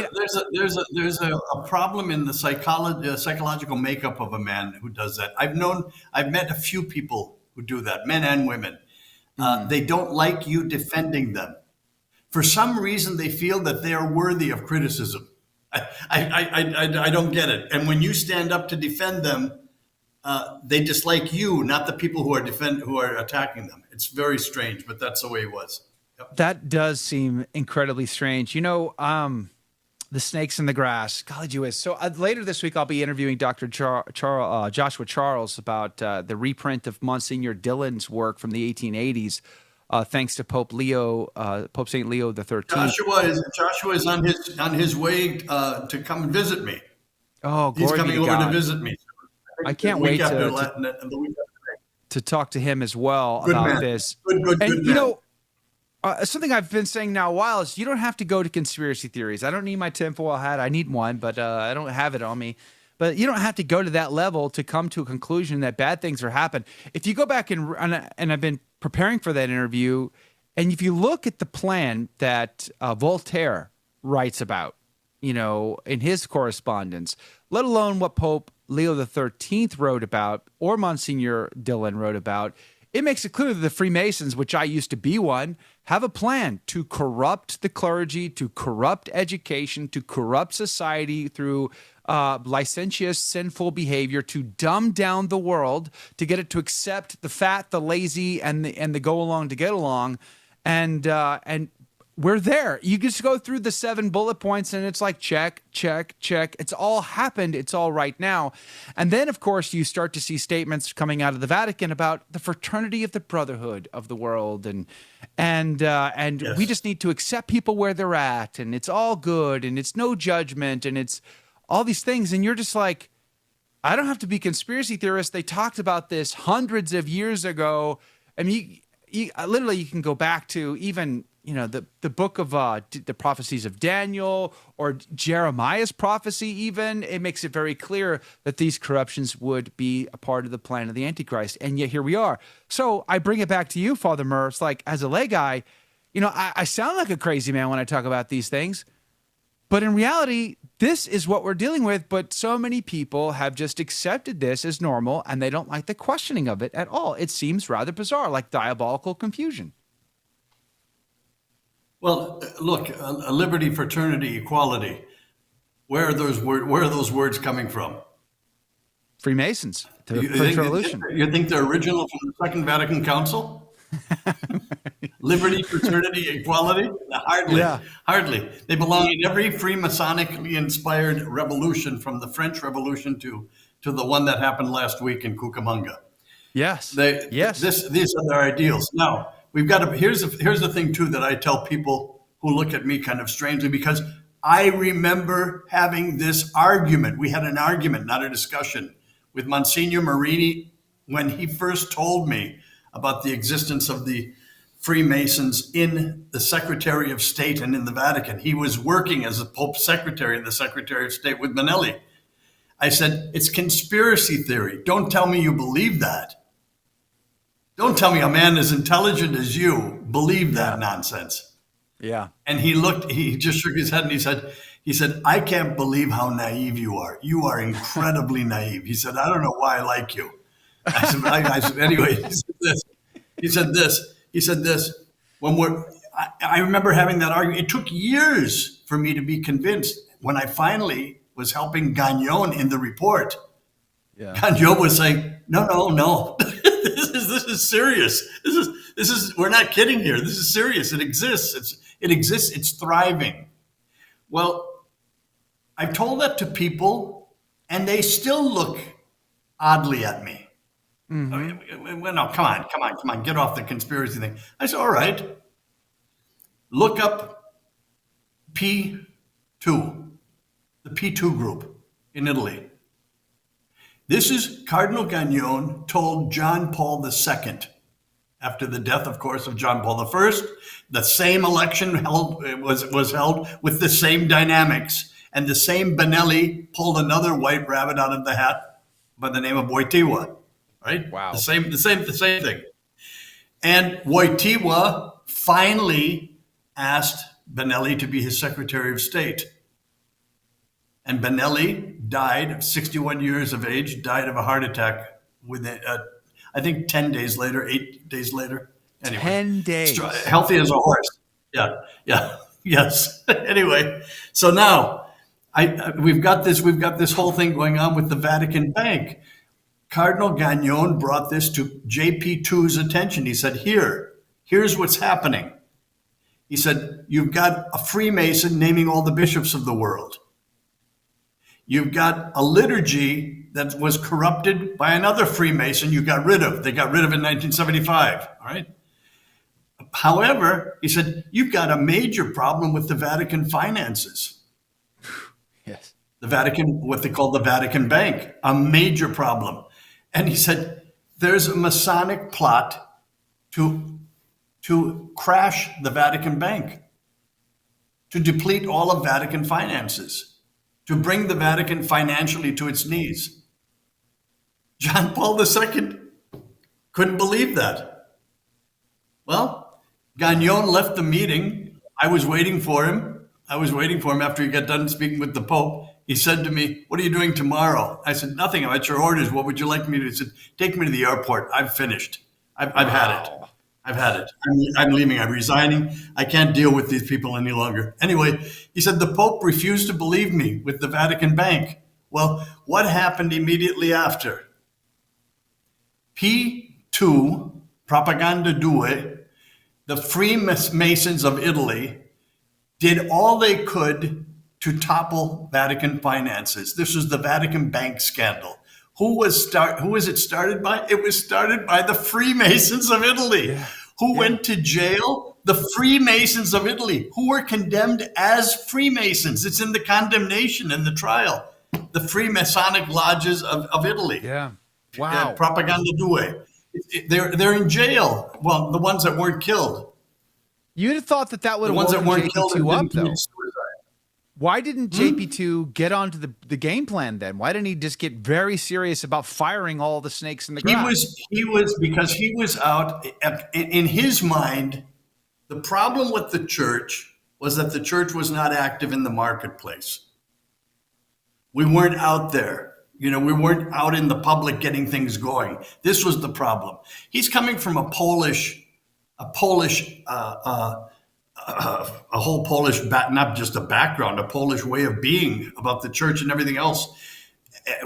a problem in the psychological makeup of a man who does that. I've met a few people who do that, men and women. They don't like you defending them. For some reason, they feel that they are worthy of criticism. I don't get it. And when you stand up to defend them, they dislike you, not the people who are attacking them. It's very strange, but that's the way it was. Yep. That does seem incredibly strange. You know, the snakes in the grass. Golly gee. So later this week, I'll be interviewing Dr. Joshua Charles about the reprint of Monsignor Dillon's work from the 1880s, thanks to Pope St. Leo XIII. Joshua is on his way to come and visit me. Oh, glory he's coming be to over God. to visit me. I can't wait to talk to him as well about this. Good and you man. know, something I've been saying now a while is you don't have to go to conspiracy theories. I don't need my tinfoil hat. I need one, but I don't have it on me. But you don't have to go to that level to come to a conclusion that bad things are happening. If you go back and I've been preparing for that interview, and if you look at the plan that Voltaire writes about, you know, in his correspondence, let alone what Pope Leo XIII wrote about or Monsignor Dillon wrote about, it makes it clear that the Freemasons, which I used to be one, have a plan to corrupt the clergy, to corrupt education, to corrupt society through licentious, sinful behavior, to dumb down the world, to get it to accept the fat, the lazy, and the go along to get along, and we're there. You just go through the 7 bullet points and it's like check, check, check. It's all happened. It's all right now. And then, of course, you start to see statements coming out of the Vatican about the fraternity of the brotherhood of the world. And yes. We just need to accept people where they're at. And it's all good. And it's no judgment. And it's all these things. And you're just like, I don't have to be conspiracy theorist. They talked about this hundreds of years ago. I mean, literally, you can go back to even the book of the prophecies of Daniel or Jeremiah's prophecy even, it makes it very clear that these corruptions would be a part of the plan of the Antichrist. And yet here we are. So I bring it back to you, Father Murr. It's like, as a lay guy, I sound like a crazy man when I talk about these things. But in reality, this is what we're dealing with. But so many people have just accepted this as normal, and they don't like the questioning of it at all. It seems rather bizarre, like diabolical confusion. Well, look, liberty, fraternity, equality. Where are those words coming from? Freemasons, the French Revolution. You think they're original from the Second Vatican Council? Liberty, fraternity, equality? Hardly. They belong in every Freemasonically inspired revolution, from the French Revolution to the one that happened last week in Cucamonga. Yes. These are their ideals. Now, we've got to. Here's the thing too that I tell people who look at me kind of strangely, because I remember having this argument. We had an argument, not a discussion, with Monsignor Marini when he first told me about the existence of the Freemasons in the Secretary of State and in the Vatican. He was working as a Pope's secretary in the Secretary of State with Benelli. I said, it's conspiracy theory. Don't tell me you believe that. Don't tell me a man as intelligent as you believed that nonsense. Yeah. And he just shook his head and he said, I can't believe how naive you are. You are incredibly naive. He said, I don't know why I like you. I said, anyway, he said this. I remember having that argument. It took years for me to be convinced. When I finally was helping Gagnon in the report, Gagnon was saying, no. This is serious. This is we're not kidding here. This is serious. It exists. It's thriving. Well, I've told that to people, and they still look oddly at me. Mm-hmm. Well, no, come on, get off the conspiracy thing. I said, all right, look up P2, the P2 group in Italy. This is Cardinal Gagnon told John Paul II, after the death, of course, of John Paul I. The same election was held with the same dynamics, and the same Benelli pulled another white rabbit out of the hat by the name of Wojtyła. Right? Wow. The same thing. And Wojtyła finally asked Benelli to be his Secretary of State. And Benelli died, 61 years of age, died of a heart attack within, I think 8 days later. Anyway, 10 days. Healthy as a horse. Yeah. Yes. Anyway, so now we've got this whole thing going on with the Vatican Bank. Cardinal Gagnon brought this to JP2's attention. He said, here's what's happening. He said, you've got a Freemason naming all the bishops of the world. You've got a liturgy that was corrupted by another Freemason you got rid of. They got rid of it in 1975, all right? However, he said, you've got a major problem with the Vatican finances. Yes. The Vatican, what they call the Vatican Bank, a major problem. And he said, there's a Masonic plot to crash the Vatican Bank, to deplete all of Vatican finances, to bring the Vatican financially to its knees. John Paul II couldn't believe that. Well, Gagnon left the meeting. I was waiting for him after he got done speaking with the Pope. He said to me, what are you doing tomorrow? I said, nothing. I'm at your orders. What would you like me to do? He said, take me to the airport. I've finished. I've had it. I've had it. I'm leaving. I'm resigning. I can't deal with these people any longer. Anyway, he said, the Pope refused to believe me with the Vatican Bank. Well, what happened immediately after? P2, Propaganda 2, the Freemasons of Italy did all they could to topple Vatican finances. This was the Vatican Bank scandal. Who was it started by? It was started by the Freemasons of Italy. Who went to jail? The Freemasons of Italy, who were condemned as Freemasons. It's in the condemnation and the trial. The Freemasonic lodges of Italy. Yeah. Wow. Propaganda 2. They're in jail. Well, the ones that weren't killed. You'd have thought that would The have ones that woken weren't killed and JP2 up, didn't though. commit suicide. Why didn't JP2 get onto the game plan then? Why didn't he just get very serious about firing all the snakes in the grass? He was because he was out in his mind. The problem with the church was that the church was not active in the marketplace. We weren't out there. We weren't out in the public getting things going. This was the problem. He's coming from a whole Polish, not just a background, a Polish way of being about the church and everything else,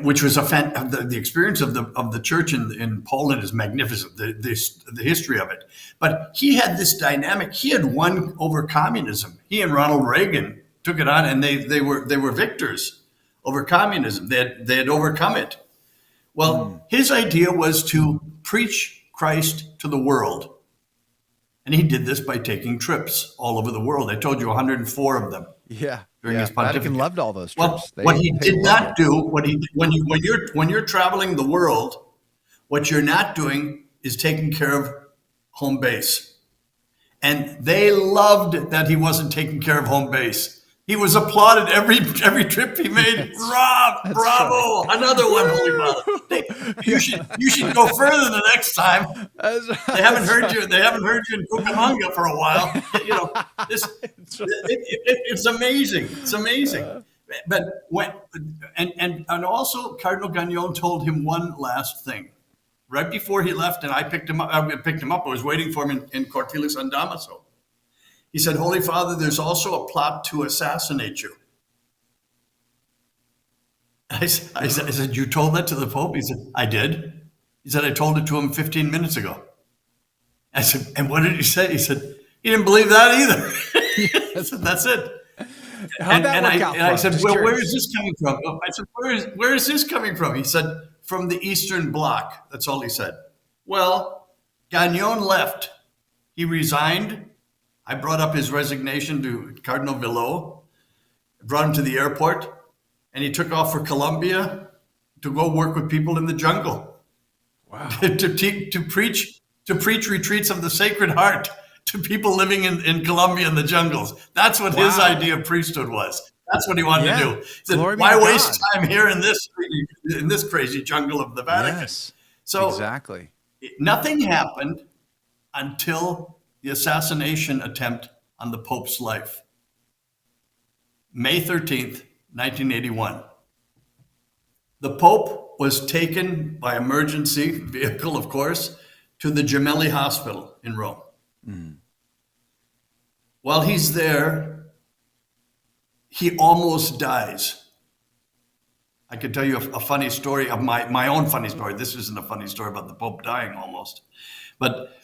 which was the experience of the church in Poland is magnificent. The history of it, but he had this dynamic. He had won over communism. He and Ronald Reagan took it on, and they were victors over communism. They had overcome it. Well, his idea was to preach Christ to the world. And he did this by taking trips all over the world. I told you 104 of them. Yeah. During his pontificate. Vatican loved all those Well, trips. what he did not do, when you're traveling the world, what you're not doing is taking care of home base. And they loved that he wasn't taking care of home base. He was applauded every trip he made. Rob, bravo, right. Another one, Holy Father. You should go further the next time. They haven't heard you. They haven't heard you in Cucamonga for a while. It's amazing. It's amazing. But and also Cardinal Gagnon told him one last thing right before he left, and I picked him up. I was waiting for him in Cortilis San Damaso. He said, Holy Father, there's also a plot to assassinate you. I said, you told that to the Pope? He said, I did. He said, I told it to him 15 minutes ago. I said, and what did he say? He said, he didn't believe that either. I said, that's it. How'd that work out? I said, well, where is this coming from? I said, where is this coming from? He said, from the Eastern Bloc. That's all he said. Well, Gagnon left. He resigned. I brought up his resignation to Cardinal Villot, brought him to the airport, and he took off for Colombia to go work with people in the jungle. Wow. to preach retreats of the Sacred Heart to people living in Colombia in the jungles. That's what his idea of priesthood was. That's what he wanted to do. He said, why waste time here in this crazy jungle of the Vatican? Yes, so exactly. Nothing happened until the assassination attempt on the Pope's life. May 13th, 1981. The Pope was taken by emergency vehicle, of course, to the Gemelli Hospital in Rome. Mm. While he's there, he almost dies. I could tell you a funny story of my own funny story. This isn't a funny story about the Pope dying almost. But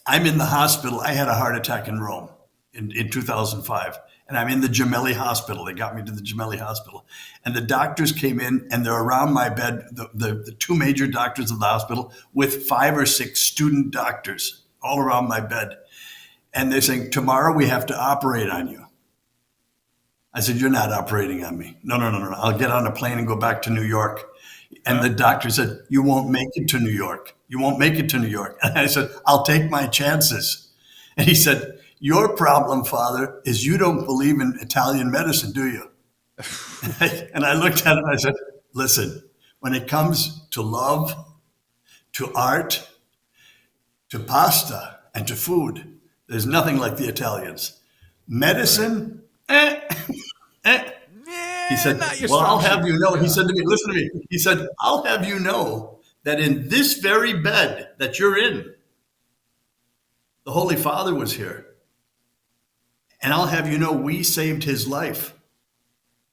I'm in the hospital. I had a heart attack in Rome in 2005. And I'm in the Gemelli Hospital. They got me to the Gemelli Hospital. And the doctors came in, and they're around my bed, the two major doctors of the hospital, with 5 or 6 student doctors all around my bed. And they're saying, tomorrow we have to operate on you. I said, you're not operating on me. No. I'll get on a plane and go back to New York. And the doctor said, you won't make it to New York. You won't make it to New York. And I said, I'll take my chances. And he said, your problem, Father, is you don't believe in Italian medicine, do you? And I looked at him and I said, listen, when it comes to love, to art, to pasta, and to food, there's nothing like the Italians. Medicine, He said, well, I'll have you know, he said to me, listen to me. He said, I'll have you know that in this very bed that you're in, the Holy Father was here. And I'll have you know, we saved his life.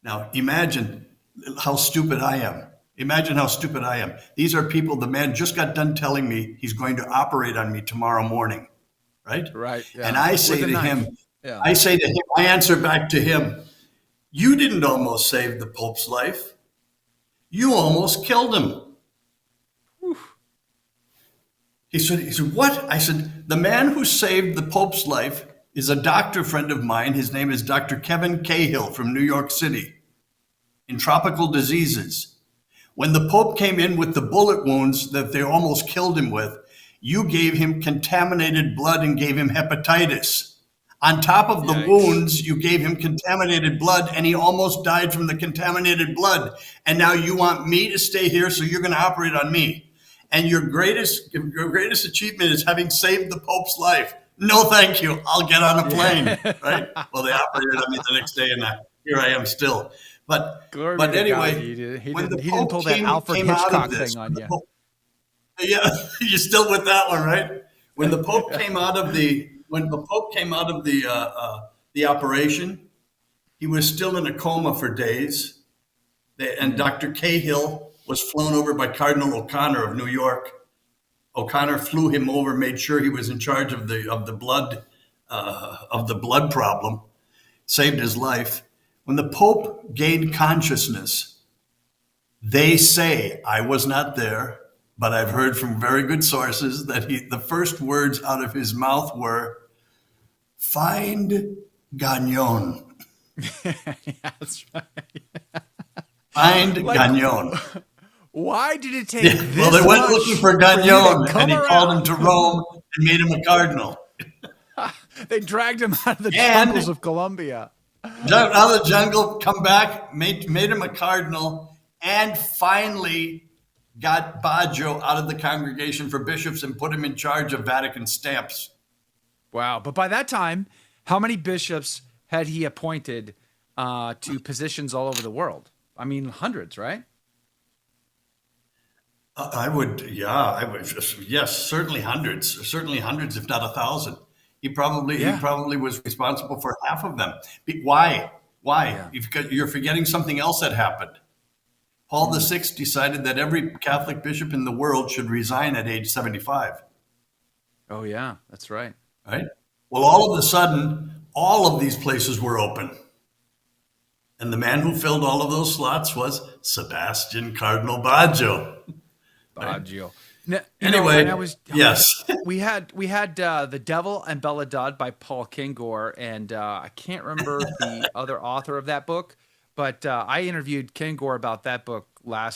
Now, imagine how stupid I am. Imagine how stupid I am. These are people, the man just got done telling me he's going to operate on me tomorrow morning, right? Right. Yeah. And I say to him, I answer back to him, you didn't almost save the Pope's life. You almost killed him. Whew. He said, what? I said, the man who saved the Pope's life is a doctor friend of mine. His name is Dr. Kevin Cahill from New York City in tropical diseases. When the Pope came in with the bullet wounds that they almost killed him with, you gave him contaminated blood and gave him hepatitis. On top of the Yikes. wounds, you gave him contaminated blood, and he almost died from the contaminated blood. And now you want me to stay here, so you're going to operate on me. And your greatest achievement is having saved the Pope's life. No, thank you. I'll get on a plane. Right? Well, they operated on me the next day, and here I am still. But anyway, he didn't pull that Alfred Hitchcock thing on you. Yeah, you're still with that one, right? When the Pope came out of the operation, he was still in a coma for days. And Dr. Cahill was flown over by Cardinal O'Connor of New York. O'Connor flew him over, made sure he was in charge of the blood problem, saved his life. When the Pope gained consciousness, they say, I was not there, but I've heard from very good sources that the first words out of his mouth were, "Find Gagnon." That's right. Find Gagnon. Why did it take this Well, they went much looking for you Gagnon, to come and he around? called him to Rome and made him a cardinal. They dragged him out of the jungles of Colombia. Out of the jungle, come back, made him a cardinal, and finally got Baggio out of the Congregation for Bishops and put him in charge of Vatican stamps. Wow. But by that time, how many bishops had he appointed to positions all over the world? I mean, hundreds, right? Yes, certainly hundreds, if not 1,000. He probably was responsible for half of them. Why? Yeah. You're forgetting something else that happened. Paul VI decided that every Catholic bishop in the world should resign at age 75. Oh, yeah, that's right. Right? Well, all of a sudden, all of these places were open. And the man who filled all of those slots was Sebastian Cardinal Baggio. Baggio. Anyway, yes. We had The Devil and Belladad by Paul Kingor, and I can't remember the other author of that book, but I interviewed Kingor about that book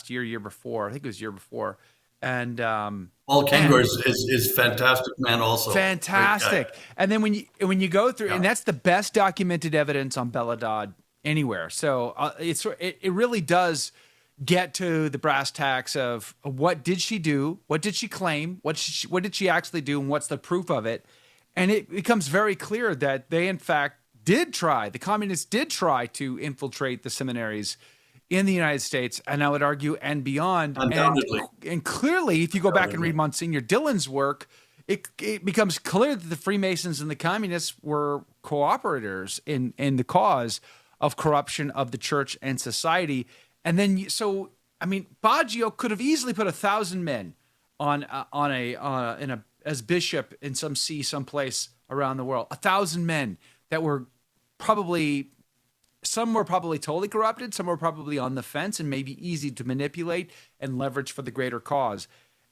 year before. I think it was year before. And Paul Kingor is fantastic man also. Fantastic. And then when you go through, and that's the best documented evidence on Belladad anywhere. So it really does get to the brass tacks of what did she do, what did she claim, what did she actually do, and what's the proof of it. And it becomes very clear that they in fact the communists did try to infiltrate the seminaries in the United States, and I would argue and beyond. And clearly, if you go back and read Monsignor Dillon's work, it becomes clear that the Freemasons and the communists were cooperators in the cause of corruption of the church and society. And then, Baggio could have easily put 1,000 men as bishop in some see someplace around the world. 1,000 men that were some were probably totally corrupted, some were probably on the fence and maybe easy to manipulate and leverage for the greater cause.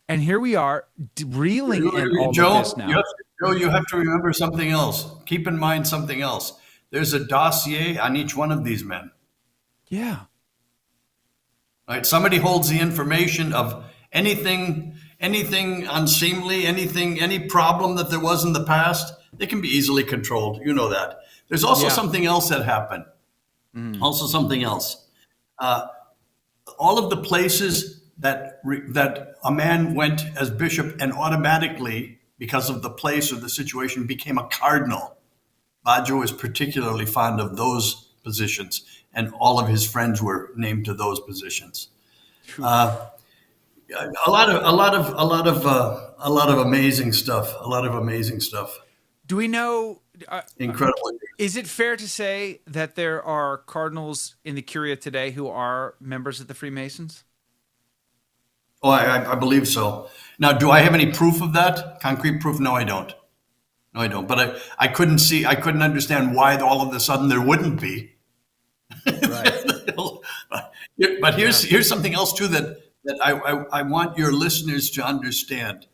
And here we are reeling in all of this now. Joe, you have to remember something else. Keep in mind something else. There's a dossier on each one of these men. Yeah. Right? Somebody holds the information of anything unseemly, any problem that there was in the past. They can be easily controlled. You know that. There's also something else that happened. Also something else. All of the places that a man went as bishop and automatically, because of the place or the situation, became a cardinal. Baggio was particularly fond of those positions, and all of his friends were named to those positions. A lot of amazing stuff. A lot of amazing stuff. Do we know? Incredible. Is it fair to say that there are cardinals in the Curia today who are members of the Freemasons? Oh, I believe so. Now, do I have any proof of that? Concrete proof? No, I don't. But I couldn't understand why all of a sudden there wouldn't be. Right. But here's something else too that I want your listeners to understand,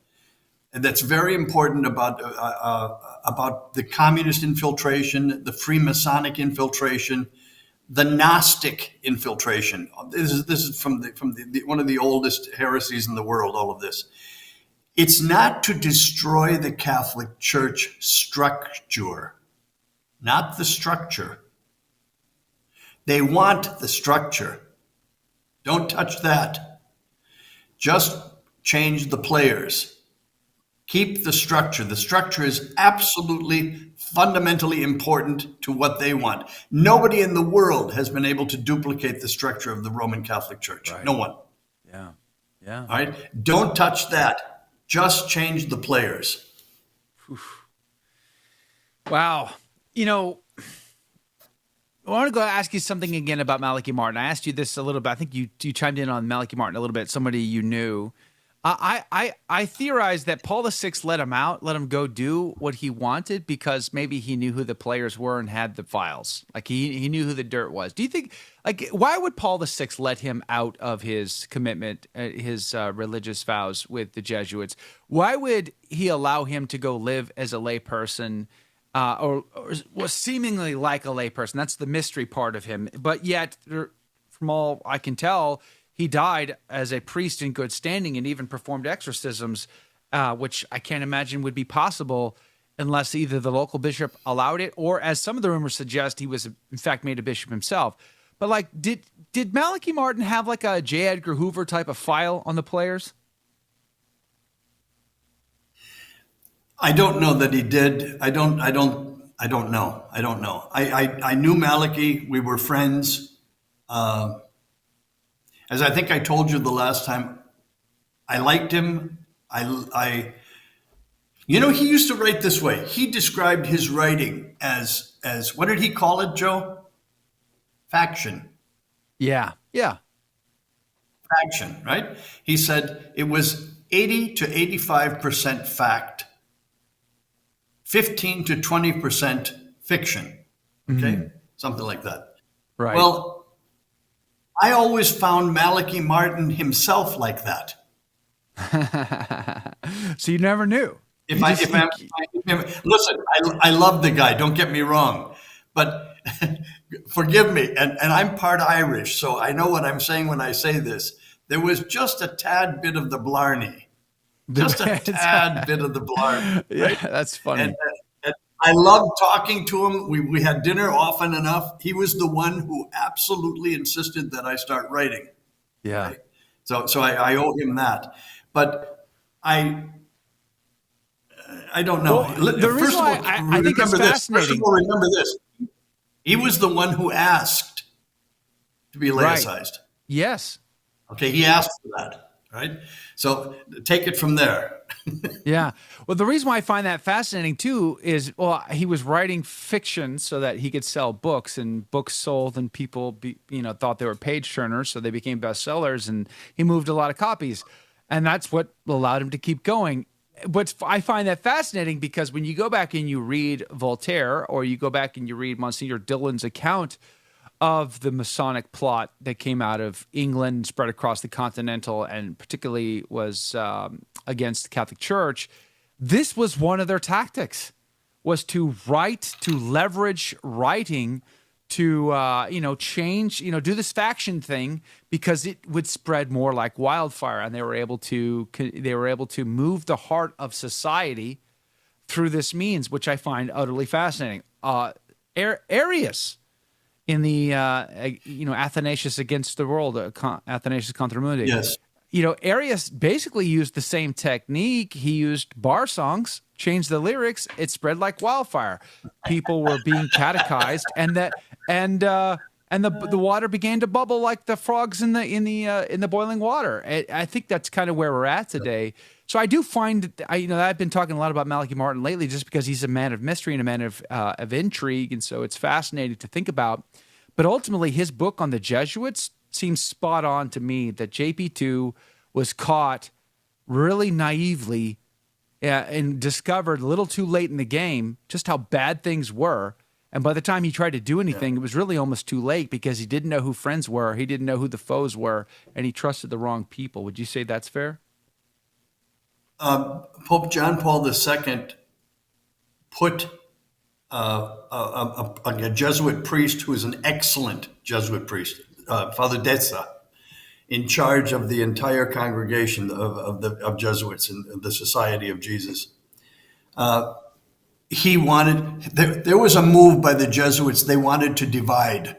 and that's very important about the communist infiltration, the Freemasonic infiltration, the Gnostic infiltration. This is from one of the oldest heresies in the world. All of this. It's not to destroy the Catholic Church structure. not the structure. They want the structure. Don't touch that. Just change the players. Keep the structure. The structure is absolutely fundamentally important to what they want. Nobody in the world has been able to duplicate the structure of the Roman Catholic Church. Right. No one. Yeah. Yeah. All right. Don't touch that. Just change the players. Wow. You know, I want to go ask you something again about Malachi Martin. I asked you this a little bit. I think you chimed in on Malachi Martin a little bit, somebody you knew. I theorized that Paul VI let him out, let him go do what he wanted because maybe he knew who the players were and had the files. Like he knew who the dirt was. Do you think, like, why would Paul VI let him out of his commitment, his religious vows with the Jesuits? Why would he allow him to go live as a lay person? Or was seemingly like a layperson. That's the mystery part of him. But yet, from all I can tell, he died as a priest in good standing and even performed exorcisms, which I can't imagine would be possible unless either the local bishop allowed it or, as some of the rumors suggest, he was in fact made a bishop himself. But like, did Malachi Martin have like a J. Edgar Hoover type of file on the players? I don't know that he did. I don't know. I knew Malachi. We were friends. As I think I told you the last time, I liked him. He used to write this way. He described his writing as what did he call it, Joe? Faction. Yeah. Faction, right? He said it was 80 to 85% fact. 15 to 20% fiction. Okay? Something like that. Right. Well, I always found Malachi Martin himself like that. So you never knew. Listen, I love the guy, don't get me wrong, but forgive me. And I'm part Irish, so I know what I'm saying when I say this. There was just a tad bit of the blarney. Just a tad bit of the blarney. Right? Yeah, that's funny. And I loved talking to him. We had dinner often enough. He was the one who absolutely insisted that I start writing. Yeah. Right? So I owe him that. But I don't know. Well, the reason why I think it's fascinating. First of all, remember this. He was the one who asked to be laicized. Right. Yes. Okay, he asked for that. Right? So take it from there. Yeah. Well, the reason why I find that fascinating too is, well, he was writing fiction so that he could sell books, and books sold, and people, thought they were page turners, so they became bestsellers, and he moved a lot of copies, and that's what allowed him to keep going. But I find that fascinating because when you go back and you read Voltaire, or you go back and you read Monsignor Dillon's account of the Masonic plot that came out of England, spread across the continental, and particularly was against the Catholic Church, this was one of their tactics, was to write, to leverage writing, to change, do this faction thing, because it would spread more like wildfire, and they were able to move the heart of society through this means, which I find utterly fascinating. Arius, in the Athanasius Against the World, Athanasius Contra Mundi. Yes. Arius basically used the same technique. He used bar songs, changed the lyrics. It spread like wildfire. People were being catechized, and the water began to bubble like the frogs in the boiling water. I think that's kind of where we're at today. So I do find I've been talking a lot about Malachi Martin lately, just because he's a man of mystery and a man of intrigue, and so it's fascinating to think about. But ultimately, his book on the Jesuits seems spot on to me. That JP2 was caught really naively and discovered a little too late in the game just how bad things were. And by the time he tried to do anything, it was really almost too late, because he didn't know who friends were, he didn't know who the foes were, and he trusted the wrong people. Would you say that's fair? Pope John Paul II put a Jesuit priest, who is an excellent Jesuit priest, Father Dezza, in charge of the entire congregation of Jesuits in the Society of Jesus. he wanted, there was a move by the Jesuits. They wanted to divide.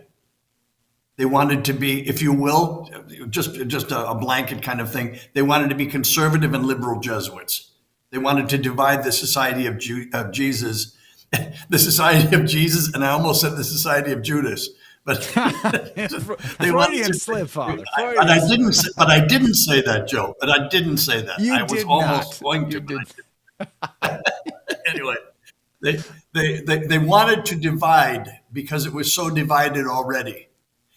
They wanted to be, if you will, just a blanket kind of thing. They wanted to be conservative and liberal Jesuits. They wanted to divide the Society of Jesus, the Society of Jesus, and I almost said the Society of Judas. But they wanted to slip, Father. But I didn't say that, Joe. But I didn't say that. I was almost going to. Anyway, they wanted to divide because it was so divided already.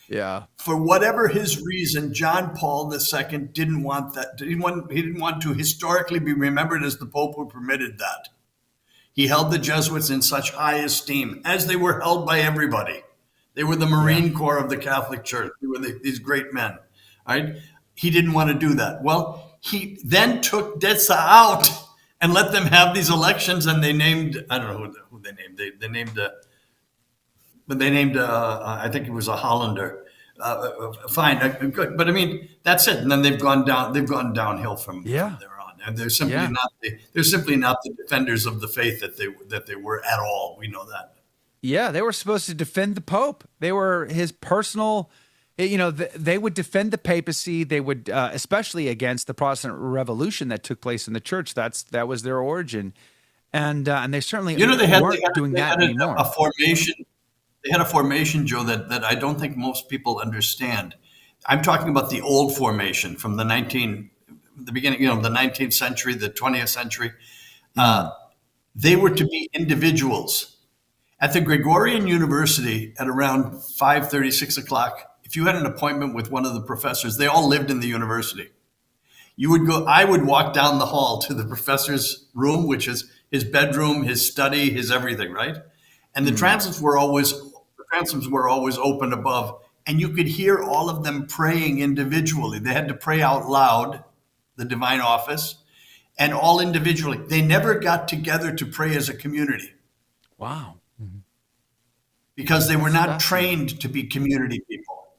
Yeah. For whatever his reason, John Paul II didn't want that. He didn't want to historically be remembered as the Pope who permitted that. He held the Jesuits in such high esteem, as they were held by everybody. They were the Marine Corps of the Catholic Church. They were these great men. Right? He didn't want to do that. Well, he then took Dessa out and let them have these elections, and they named, I don't know who they named. They named, I think it was a Hollander. Fine, good. But I mean, that's it. And then they've gone downhill from there on. And they're simply not the defenders of the faith that they were at all. We know that. Yeah, they were supposed to defend the Pope. They were his personal, they would defend the papacy. They would, especially against the Protestant Revolution that took place in the church. That was their origin. And they certainly weren't doing that anymore. They had a formation, Joe, that I don't think most people understand. I'm talking about the old formation from the beginning, the 19th century, the 20th century. They were to be individuals. At the Gregorian University at around 5:30, 6 o'clock, if you had an appointment with one of the professors, they all lived in the university. I would walk down the hall to the professor's room, which is his bedroom, his study, his everything, right? And the transoms were always open above, and you could hear all of them praying individually. They had to pray out loud, the divine office, and all individually. They never got together to pray as a community. Wow. Because they were not trained to be community people.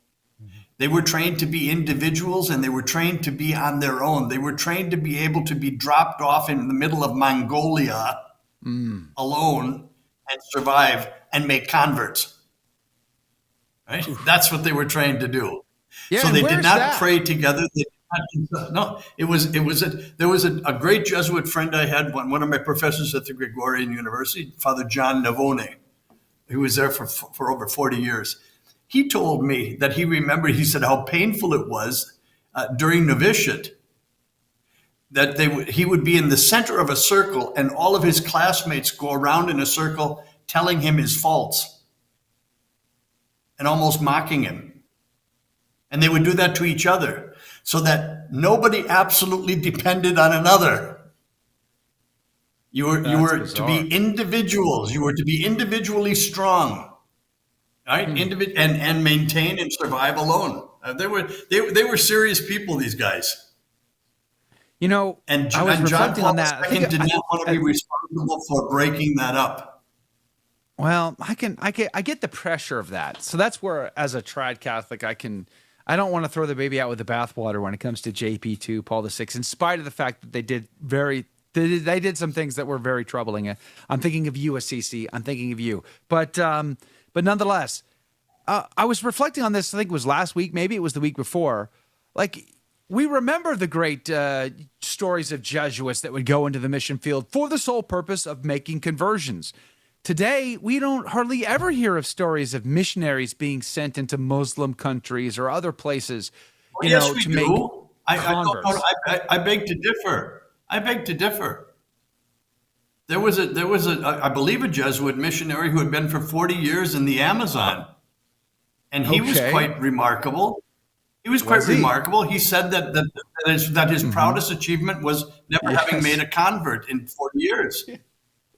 They were trained to be individuals, and they were trained to be on their own. They were trained to be able to be dropped off in the middle of Mongolia alone and survive and make converts. Right? That's what they were trained to do. Yeah, so they did not pray together. There was a great Jesuit friend I had, one of my professors at the Gregorian University, Father John Navone. He was there for over 40 years. He told me that he said how painful it was during novitiate that he would be in the center of a circle and all of his classmates go around in a circle telling him his faults and almost mocking him. And they would do that to each other so that nobody absolutely depended on another. You were to be individuals. You were to be individually strong, right? And maintain and survive alone. They were serious people. These guys. And John Paul II did not want to be responsible for breaking that up. Well, I get the pressure of that. So that's where, as a tried Catholic, I don't want to throw the baby out with the bathwater when it comes to JP2, Paul VI, in spite of the fact that they did some things that were very troubling. I'm thinking of you, Assisi. I'm thinking of you. But nonetheless, I was reflecting on this. I think it was last week. Maybe it was the week before. Like, we remember the great stories of Jesuits that would go into the mission field for the sole purpose of making conversions. Today, we don't hardly ever hear of stories of missionaries being sent into Muslim countries or other places, to make converts. I beg to differ. There was I believe a Jesuit missionary who had been for 40 years in the Amazon, and he was quite remarkable. He remarkable. He said that his proudest achievement was never having made a convert in 40 years.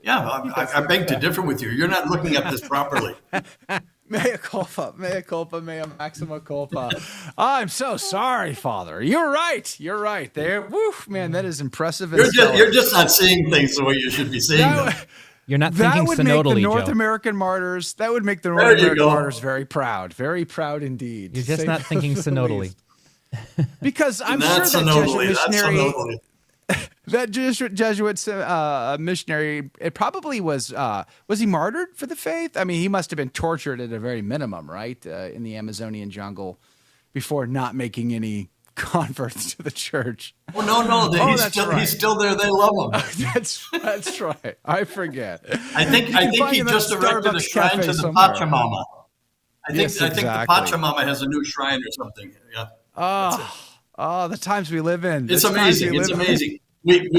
Yeah, I beg to differ with you. You're not looking at this properly. Mea culpa, mea maxima culpa. I'm so sorry, Father. You're right. There, woof, man, that is impressive. You're just not seeing things the way you should be seeing them. You're not thinking synodally, Joe. That would make the North American martyrs. That would make the North American martyrs very proud indeed. You're just not thinking synodally. Because I'm sure that Jesuit missionary. that Jesuit missionary, it probably was he martyred for the faith? I mean, he must have been tortured at a very minimum, right? In the Amazonian jungle before not making any converts to the church. Oh, no. He's still there. They love him. That's right. I forget. I think he just erected a shrine to the Pachamama. I think the Pachamama has a new shrine or something. Yeah. Oh, the times we live in. It's amazing. It's amazing. We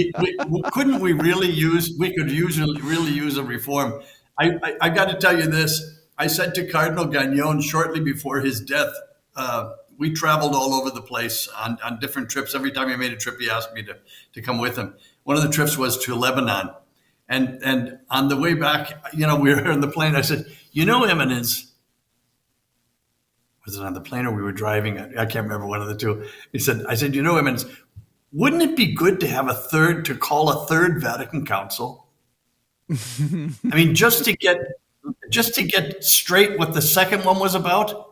could really use a reform. I got to tell you this. I said to Cardinal Gagnon shortly before his death, we traveled all over the place on different trips. Every time he made a trip, he asked me to come with him. One of the trips was to Lebanon. And on the way back, we were in the plane. I said, Eminence, was it on the plane or we were driving? I can't remember, one of the two. I said, Eminence, wouldn't it be good to have to call a third Vatican Council? I mean, just to get straight what the second one was about.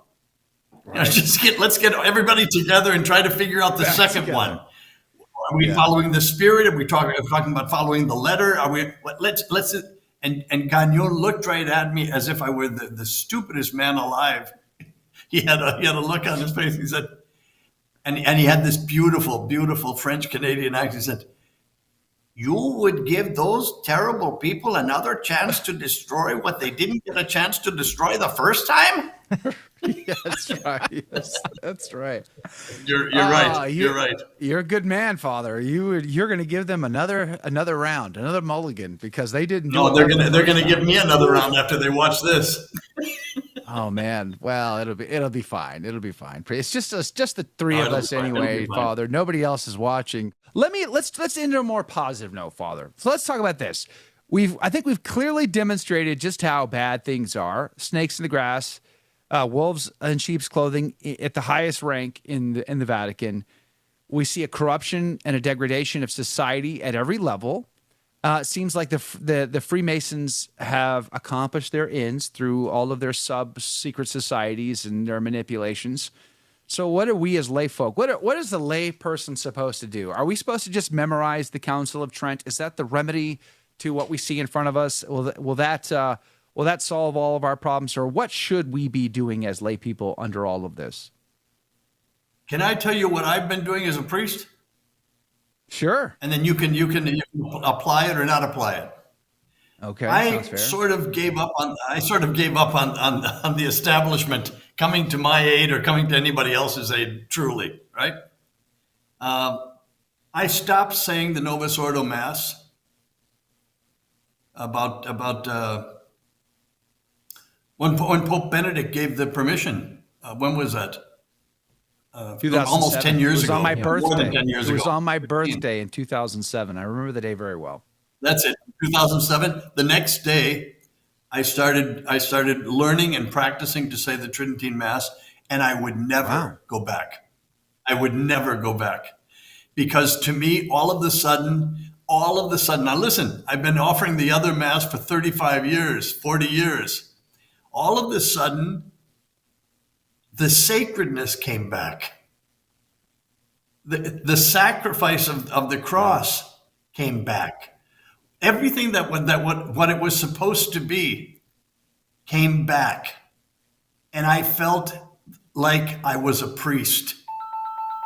Right. Let's get everybody together and try to figure out the second one. Are we following the spirit? Are we talking about following the letter? Are we? Let's. And Gagnon looked right at me as if I were the stupidest man alive. He had a look on his face. He said, and he had this beautiful, beautiful French Canadian accent. He said, "You would give those terrible people another chance to destroy what they didn't get a chance to destroy the first time?" Yeah, that's right. Yes, that's right. You're right. You're right. You're a good man, Father. You're going to give them another round, another mulligan, because they didn't. No, they're going to give me another round after they watch this. Oh man, well it'll be fine. It'll be fine. It's just the three of us anyway, Father. Nobody else is watching. Let's end on a more positive note, Father. So let's talk about this. I think we've clearly demonstrated just how bad things are. Snakes in the grass, wolves in sheep's clothing at the highest rank in the Vatican. We see a corruption and a degradation of society at every level. It seems like the Freemasons have accomplished their ends through all of their sub-secret societies and their manipulations. So what are we as lay folk? What is the lay person supposed to do? Are we supposed to just memorize the Council of Trent? Is that the remedy to what we see in front of us? Will that solve all of our problems? Or what should we be doing as lay people under all of this? Can I tell you what I've been doing as a priest? Sure. And then you can apply it or not apply it. Okay. I sort of gave up on the establishment coming to my aid or coming to anybody else's aid, truly, right? I stopped saying the Novus Ordo Mass about when Pope Benedict gave the permission. When was that? Almost 10 years ago. On my birthday. More than 10 years ago. It was on my birthday in 2007. I remember the day very well. That's it. 2007. The next day, I started learning and practicing to say the Tridentine Mass, and I would never go back. I would never go back, because to me, all of the sudden. Now listen, I've been offering the other Mass for 35 years, 40 years. All of a sudden, the sacredness came back. The sacrifice of the cross came back. Everything what it was supposed to be came back. And I felt like I was a priest.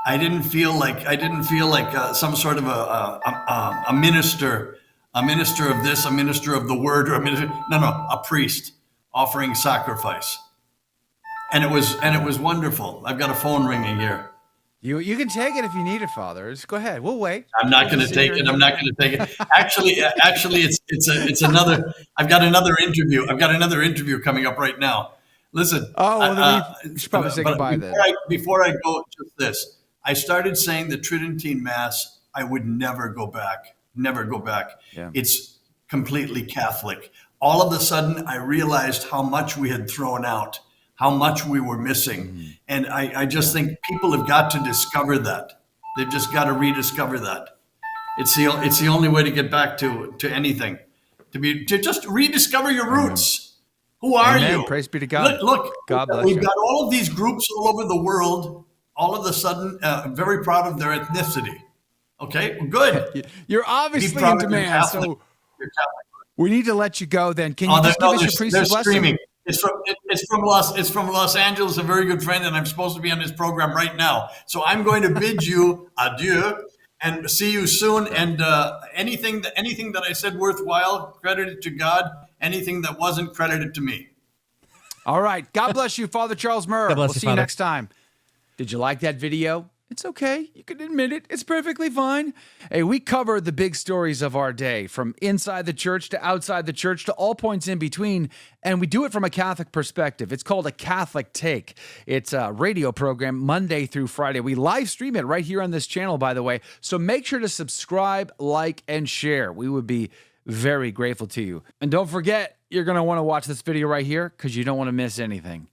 I didn't feel like some sort of a minister of this, a minister of the word, or a priest offering sacrifice. And it was wonderful. I've got a phone ringing here. You can take it if you need it, Father. Just go ahead. We'll wait. I'm not going to take it. Actually, it's another. I've got another interview coming up right now. Listen. Oh, well, we should probably say goodbye then. Before I go, just this. I started saying the Tridentine Mass. I would never go back. Never go back. Yeah. It's completely Catholic. All of a sudden, I realized how much we had thrown out, how much we were missing. Mm-hmm. And I just think people have got to discover that. They've just got to rediscover that. It's the only way to get back to anything, to just rediscover your roots. Who are you? Praise be to God. Look, God bless we've you. got all of these groups all over the world, all of a sudden very proud of their ethnicity. Okay, well, good. You're Be obviously proud in of your demand, Catholic. so Your Catholic. we need to let you go then. Can Oh, you just give us your they're priestly blessing? screaming. It's from Los Angeles, a very good friend, and I'm supposed to be on his program right now. So I'm going to bid you adieu and see you soon. And anything that I said worthwhile, credited to God. Anything that wasn't, credited to me. All right. God bless you, Father Charles Murr. God bless We'll you, see you Father. next time. Did you like that video? It's okay. You can admit it. It's perfectly fine. Hey, we cover the big stories of our day, from inside the church to outside the church to all points in between, and we do it from a Catholic perspective. It's called A Catholic Take. It's a radio program Monday through Friday. We live stream it right here on this channel, by the way, so make sure to subscribe, like, and share. We would be very grateful to you. And don't forget, you're going to want to watch this video right here because you don't want to miss anything.